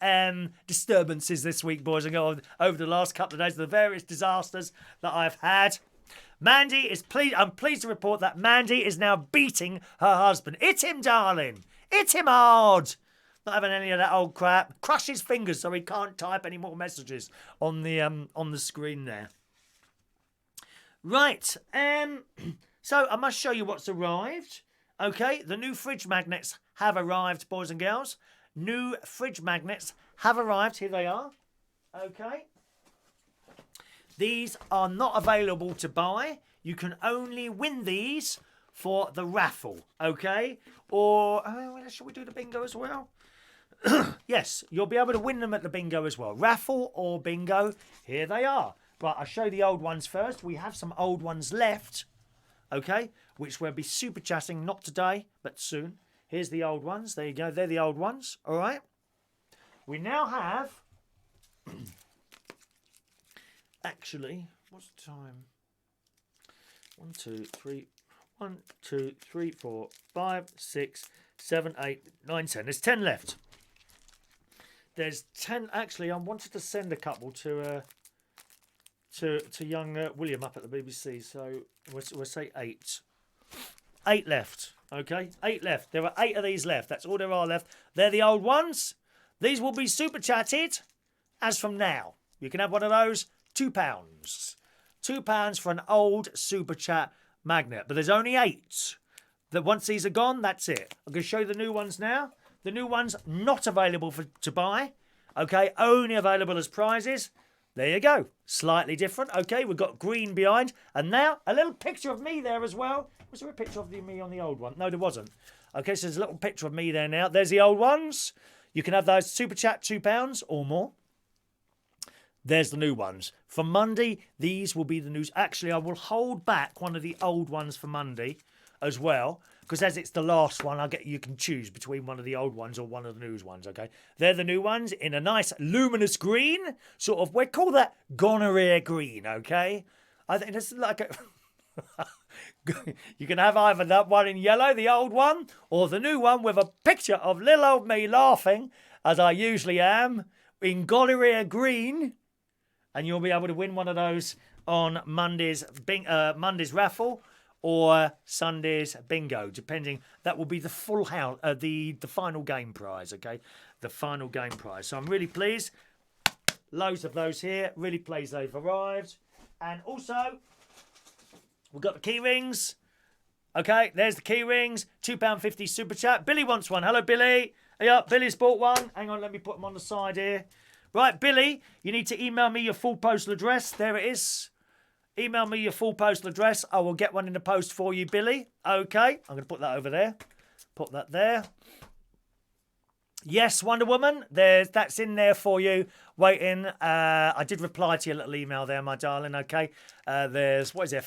S1: disturbances this week, boys and girls, over the last couple of days. The various disasters that I've had. Mandy is pleased. I'm pleased to report that Mandy is now beating her husband. Hit him, darling. Hit him hard. Not having any of that old crap. Crush his fingers so he can't type any more messages on the screen there. Right. So I must show you what's arrived. Okay, the new fridge magnets have arrived, boys and girls. New fridge magnets have arrived. Here they are. Okay. These are not available to buy. You can only win these for the raffle. Okay. Or, should we do the bingo as well? Yes, you'll be able to win them at the bingo as well. Raffle or bingo. Here they are. Right, I'll show the old ones first. We have some old ones left. Okay, which we'll be super chatting, not today, but soon. Here's the old ones. There you go. They're the old ones. All right. We now have... Actually, what's the time? 1, 2, 3... 1, 2, 3, 4, 5, 6, 7, 8, 9, 10. There's 10 left. There's 10. Actually, I wanted to send a couple to young William up at the BBC. So we'll say 8. 8 left. Okay, 8 left. There are 8 of these left. That's all there are left. They're the old ones. These will be super chatted as from now. You can have one of those. £2. £2 for an old super chat magnet. But there's only 8. That once these are gone, that's it. I'm going to show you the new ones now. The new ones not available to buy. Okay, only available as prizes. There you go. Slightly different. Okay, we've got green behind. And now, a little picture of me there as well. Was there a picture of me on the old one? No, there wasn't. Okay, so there's a little picture of me there now. There's the old ones. You can have those super chat £2 or more. There's the new ones. For Monday, these will be the news. Actually, I will hold back one of the old ones for Monday as well, because as it's the last one, you can choose between one of the old ones or one of the new ones, okay? They're the new ones in a nice luminous green, sort of, we call that gonorrhea green, okay? I think it's like a... You can have either that one in yellow, the old one, or the new one with a picture of little old me laughing, as I usually am, in gonorrhea green. And you'll be able to win one of those on Monday's raffle or Sunday's bingo, depending. That will be the full house, the final game prize, okay? The final game prize. So I'm really pleased. Loads of those here. Really pleased they've arrived. And also, we've got the key rings. Okay, there's the key rings. £2.50 super chat. Billy wants one. Hello, Billy. Yeah, Billy's bought one. Hang on, let me put them on the side here. Right, Billy, you need to email me your full postal address. There it is. Email me your full postal address. I will get one in the post for you, Billy. Okay, I'm going to put that over there. Put that there. Yes, Wonder Woman, that's in there for you. Waiting. I did reply to your little email there, my darling. Okay. There's, what is it?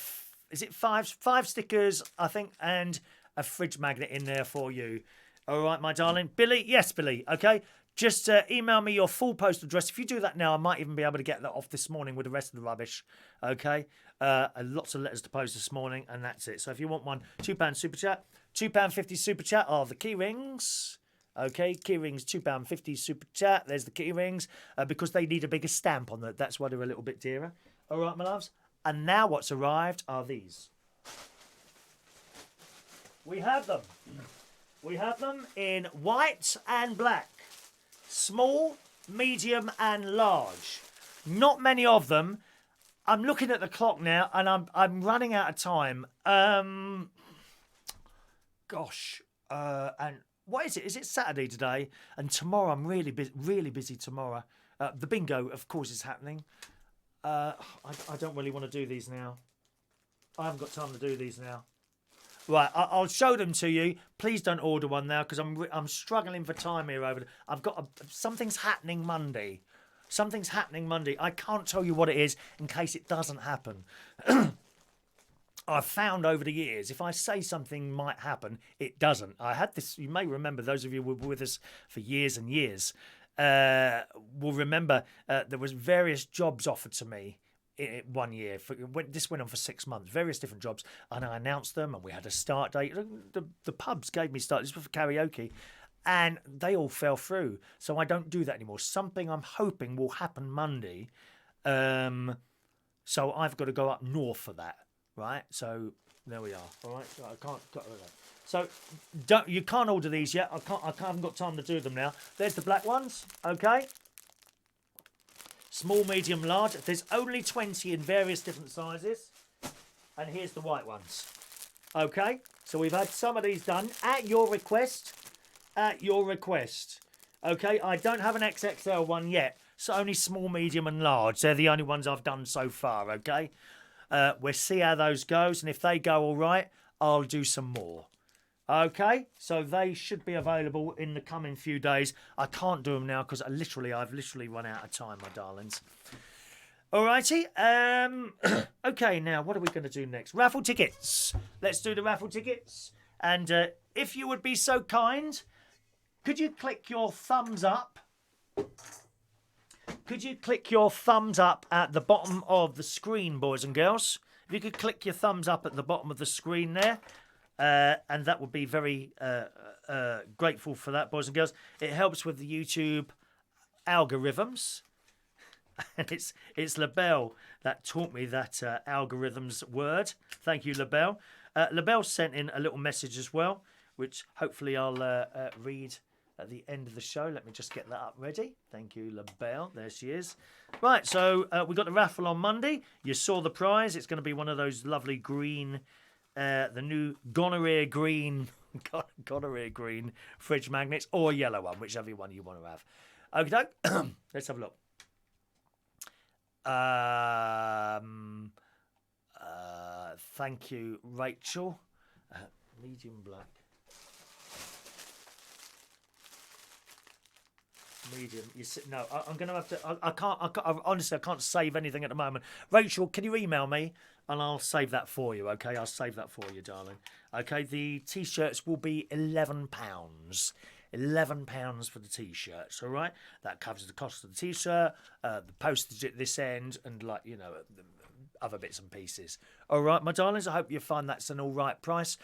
S1: Is it 5 stickers, I think, and a fridge magnet in there for you. All right, my darling. Billy, yes, Billy. Okay. Just email me your full postal address. If you do that now, I might even be able to get that off this morning with the rest of the rubbish. Okay? Lots of letters to post this morning, and that's it. So if you want one, £2 super chat. £2.50 super chat are the key rings. Okay, key rings, £2.50 super chat. There's the key rings because they need a bigger stamp on that. That's why they're a little bit dearer. All right, my loves. And now what's arrived are these. We have them. We have them in white and black. Small, medium and large. Not many of them. I'm looking at the clock now and I'm running out of time. And what is it? Is it Saturday today? And tomorrow I'm really busy tomorrow. The bingo, of course, is happening. I don't really want to do these now. I haven't got time to do these now. Right, I'll show them to you. Please don't order one now because I'm struggling for time here. Something's happening Monday. Something's happening Monday. I can't tell you what it is in case it doesn't happen. I've found over the years, if I say something might happen, it doesn't. I had this, you may remember, those of you who were with us for years and years, will remember there was various jobs offered to me 1 year. This went on for 6 months, various different jobs, and I announced them, and we had a start date. The pubs gave me start. This was for karaoke, and they all fell through. So I don't do that anymore. Something I'm hoping will happen Monday. So I've got to go up north for that. right? So there we are. All right, so I can't. So you can't order these yet. I haven't got time to do them now. There's the black ones. Okay. Small, medium, large. There's only 20 in various different sizes. And here's the white ones. Okay. So we've had some of these done at your request. At your request. Okay. I don't have an XXL one yet. So only small, medium and large. They're the only ones I've done so far. Okay. We'll see how those goes. And if they go all right, I'll do some more. Okay, so they should be available in the coming few days. I can't do them now because I've literally run out of time, my darlings. Alrighty. Okay, now what are we going to do next? Raffle tickets. Let's do the raffle tickets. And if you would be so kind, could you click your thumbs up? Could you click your thumbs up at the bottom of the screen, boys and girls? If you could click your thumbs up at the bottom of the screen there. And that would be very grateful for that, boys and girls. It helps with the YouTube algorithms. And it's LaBelle that taught me that algorithms word. Thank you, LaBelle. LaBelle sent in a little message as well, which hopefully I'll read at the end of the show. Let me just get that up ready. Thank you, LaBelle. There she is. Right, so we got the raffle on Monday. You saw the prize. It's going to be one of those lovely green... the new gonorrhea green fridge magnets, or yellow one, whichever one you want to have. Okay, let's have a look. Thank you, Rachel. Medium black. Medium. No, I'm going to have to. I can't. Honestly, I can't save anything at the moment. Rachel, can you email me? And I'll save that for you, okay? I'll save that for you, darling. Okay, the T-shirts will be £11. £11 for the T-shirts, all right? That covers the cost of the T-shirt, the postage at this end, and, like, you know, other bits and pieces. All right, my darlings, I hope you find that's an all right price.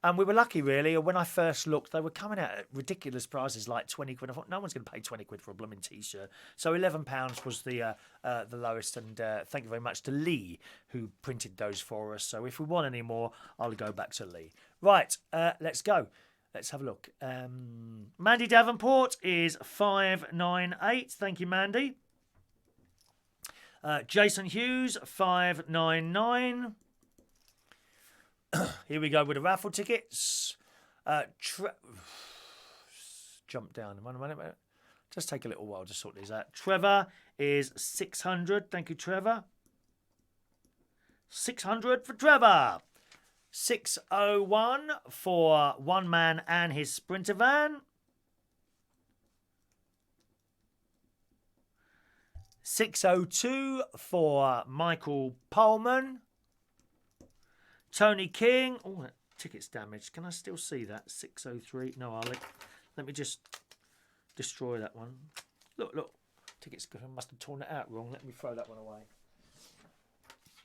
S1: And we were lucky, really. When I first looked, they were coming out at ridiculous prices, like 20 quid. I thought, no one's going to pay 20 quid for a blooming T-shirt. So £11 was the lowest. And thank you very much to Lee, who printed those for us. So if we want any more, I'll go back to Lee. Right, let's go. Let's have a look. Mandy Davenport is 598. Thank you, Mandy. Jason Hughes, 599. Here we go with the raffle tickets. Jump down. Wait. Just take a little while to sort these out. Trevor is 600. Thank you, Trevor. 600 for Trevor. 601 for One Man and His Sprinter Van. 602 for Michael Pullman. Tony King. Oh, that ticket's damaged. Can I still see that? 603. No, let me just destroy that one. Look. Ticket's good. I must have torn it out wrong. Let me throw that one away.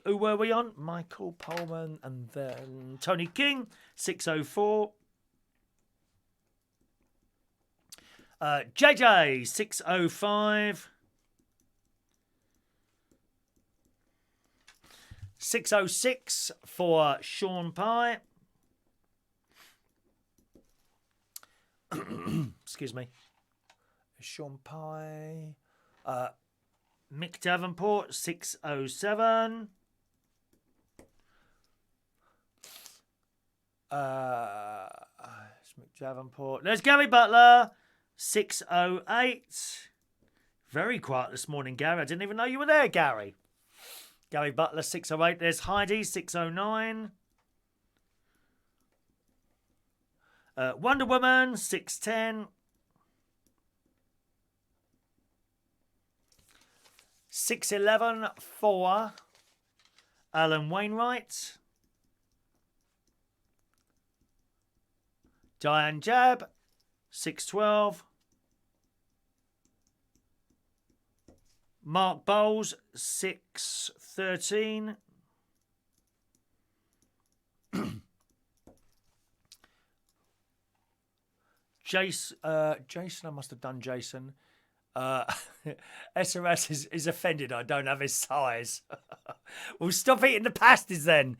S1: Who were we on? Michael Pullman and then Tony King. 604. JJ. 605. 606 for Sean Pye. Excuse me. Sean Pye. Mick Davenport, 607. It's Mick Davenport. There's Gary Butler, 608. Very quiet this morning, Gary. I didn't even know you were there, Gary. Gary Butler, 608. There's Heidi, 609. Wonder Woman, 610. 611 for Alan Wainwright. Diane Jab, 612. Mark Bowles, 613. Jason, I must have done Jason. Uh, SRS is offended I don't have his size. Well, stop eating the pasties then.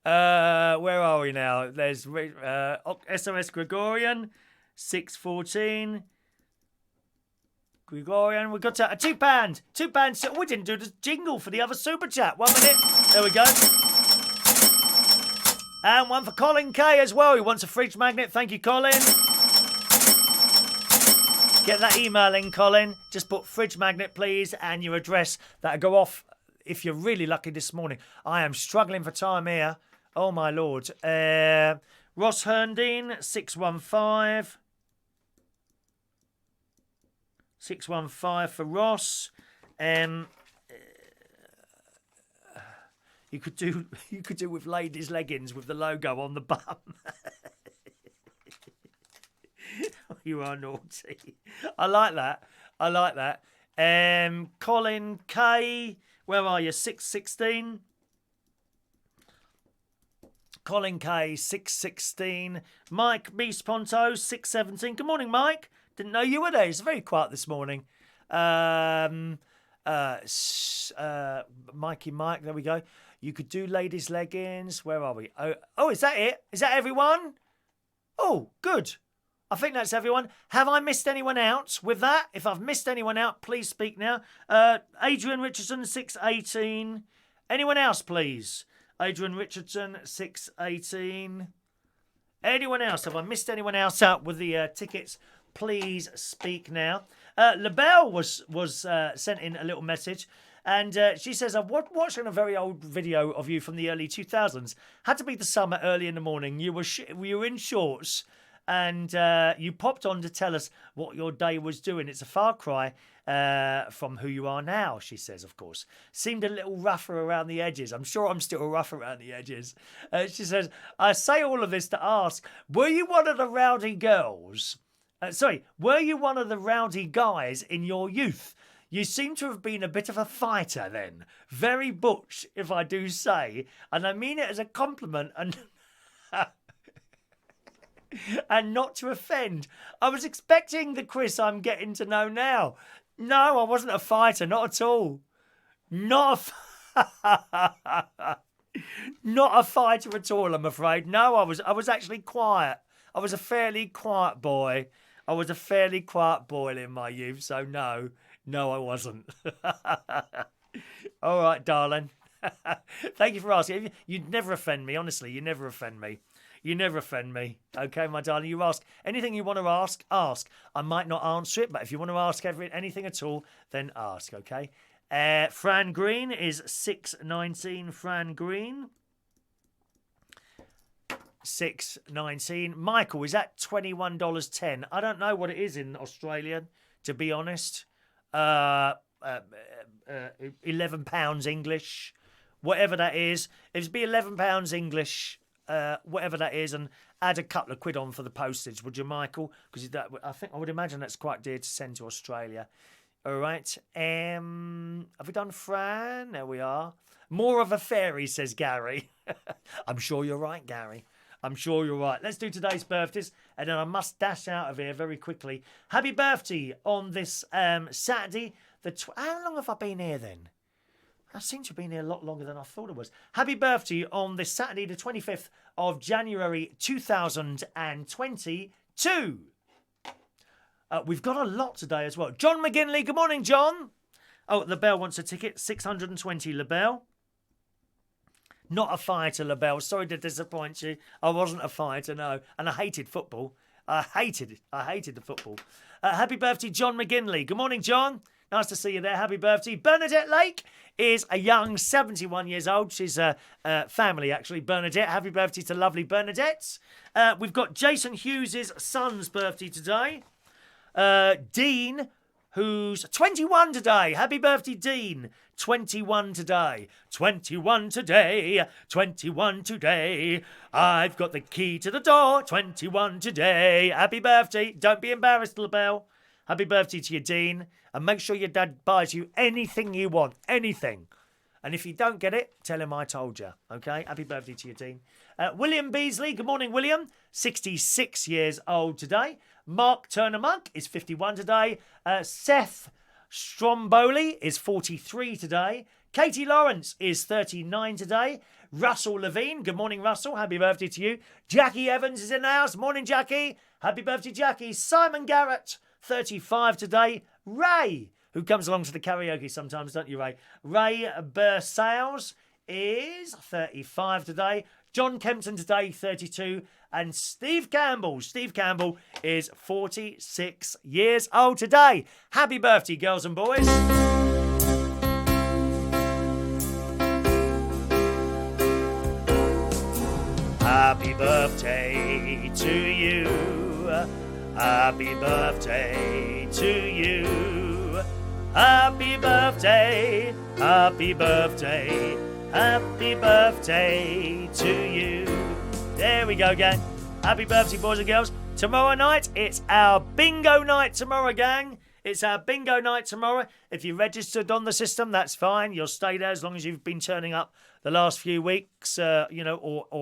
S1: Where are we now? There's SMS Gregorian, 614. Gregorian, we got a £2. £2. So we didn't do the jingle for the other super chat. 1 minute. There we go. And one for Colin K as well. He wants a fridge magnet. Thank you, Colin. Get that email in, Colin. Just put fridge magnet, please, and your address. That'll go off if you're really lucky this morning. I am struggling for time here. Oh, my Lord. Ross Herndine, 615. 615 for Ross. You could do with ladies' leggings with the logo on the bum. You are naughty. I like that. Colin K, where are you? 616. Colin K, 616. Mike Beast Ponto, 617. Good morning, Mike. Didn't know you were there. It's very quiet this morning. Mikey Mike, there we go. You could do ladies' leggings. Where are we? Oh, is that it? Is that everyone? Oh, good. I think that's everyone. Have I missed anyone out with that? If I've missed anyone out, please speak now. Adrian Richardson, 618. Anyone else, please? Adrian Richardson, 618. Anyone else? Have I missed anyone else out with the tickets? Please speak now. LaBelle was sent in a little message. And she says, I'm watching a very old video of you from the early 2000s. Had to be the summer, early in the morning. You were in shorts and you popped on to tell us what your day was doing. It's a far cry from who you are now, she says, of course. Seemed a little rougher around the edges. I'm sure I'm still rough around the edges. She says, I say all of this to ask, were you one of the rowdy girls? Were you one of the rowdy guys in your youth? You seem to have been a bit of a fighter then. Very butch, if I do say. And I mean it as a compliment and and not to offend. I was expecting the Chris I'm getting to know now. No, I wasn't a fighter, not at all. Not a fighter at all, I'm afraid. No, I was actually quiet. I was a fairly quiet boy. I was a fairly quiet boy in my youth, so no. No, I wasn't. All right, darling. Thank you for asking. You'd never offend me, honestly. You never offend me. You never offend me. Okay, my darling. You ask anything you want to ask. I might not answer it, but if you want to ask anything at all, then ask, okay? Fran Green is 619. Fran Green. 619. Michael, is that $21.10? I don't know what it is in Australian, to be honest. £11 English, whatever that is. It'd be £11 English, whatever that is, and add a couple of quid on for the postage, would you, Michael? Because I would imagine that's quite dear to send to Australia. All right. Have we done Fran? There we are. More of a fairy, says Gary. I'm sure you're right, Gary. I'm sure you're right. Let's do today's birthdays, and then I must dash out of here very quickly. Happy birthday on this Saturday. How long have I been here then? I seem to have been here a lot longer than I thought it was. Happy birthday on this Saturday, the 25th of January 2022. We've got a lot today as well. John McGinley, good morning, John. Oh, LaBelle wants a ticket, 620, LaBelle. Not a fighter, LaBelle. Sorry to disappoint you. I wasn't a fighter, no. And I hated football. I hated it. I hated the football. Happy birthday, John McGinley. Good morning, John. Nice to see you there. Happy birthday. Bernadette Lake is a young 71 years old. She's a family, actually. Bernadette. Happy birthday to lovely Bernadette. We've got Jason Hughes' son's birthday today. Dean, who's 21 today. Happy birthday, Dean. 21 today. 21 today. 21 today. I've got the key to the door. 21 today. Happy birthday. Don't be embarrassed, LaBelle. Happy birthday to you, Dean. And make sure your dad buys you anything you want. Anything. And if you don't get it, tell him I told you. Okay? Happy birthday to you, Dean. William Beasley. Good morning, William. 66 years old today. Mark Turner-Monk is 51 today. Seth Stromboli is 43 today. Katy Lawrence is 39 today. Russell Levine, good morning, Russell. Happy birthday to you. Jackie Evans is in the house. Morning, Jackie. Happy birthday, Jackie. Simon Garrett, 35 today. Ray, who comes along to the karaoke sometimes, don't you, Ray? Ray Bursales is 35 today. John Kempton today, 32. And Steve Campbell is 46 years old today. Happy birthday, girls and boys. Happy birthday to you. Happy birthday to you. Happy birthday. Happy birthday. Happy birthday to you. There we go, gang. Happy birthday, boys and girls. Tomorrow night, it's our bingo night tomorrow, gang. It's our bingo night tomorrow. If you're registered on the system, that's fine. You'll stay there as long as you've been turning up the last few weeks, or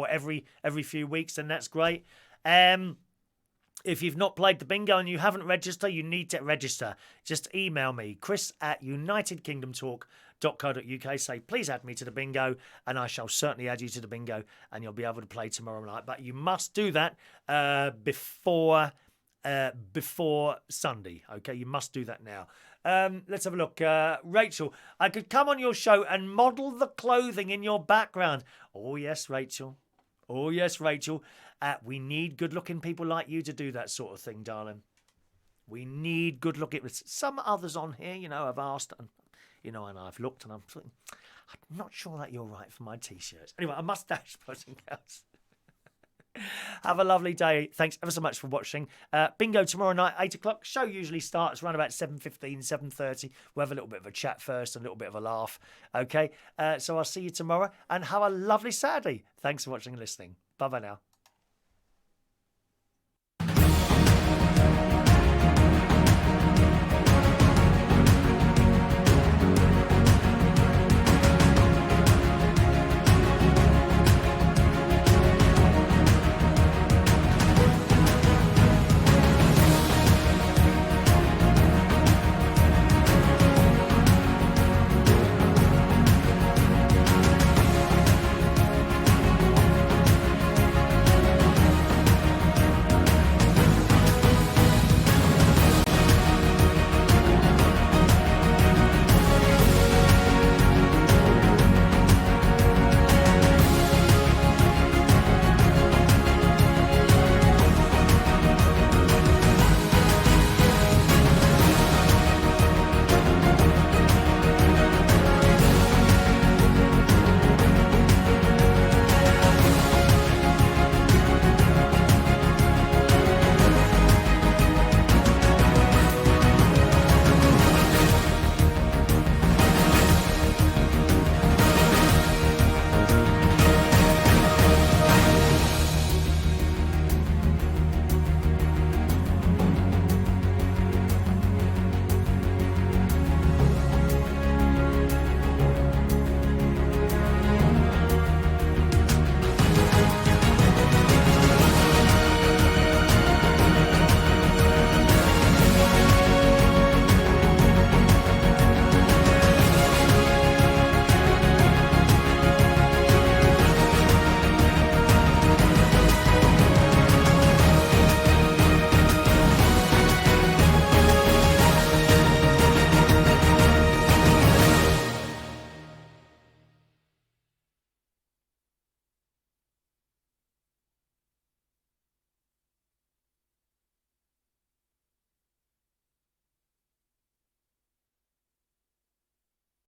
S1: every few weeks, then that's great. If you've not played the bingo and you haven't registered, you need to register. Just email me, chris@unitedkingdomtalk.co.uk. Say, please add me to the bingo, and I shall certainly add you to the bingo, and you'll be able to play tomorrow night. But you must do that before Sunday. Okay, you must do that now. Let's have a look. Rachel, I could come on your show and model the clothing in your background. Oh, yes, Rachel. Oh, yes, Rachel. We need good-looking people like you to do that sort of thing, darling. We need good-looking... Some others on here, have asked, and, and I've looked, and I'm not sure that you're right for my T-shirts. Anyway, a mustache, boys and girls. Have a lovely day. Thanks ever so much for watching. Bingo tomorrow night, 8 o'clock. Show usually starts around about 7:15, 7:30. We'll have a little bit of a chat first, a little bit of a laugh. Okay? So I'll see you tomorrow, and have a lovely Saturday. Thanks for watching and listening. Bye-bye now.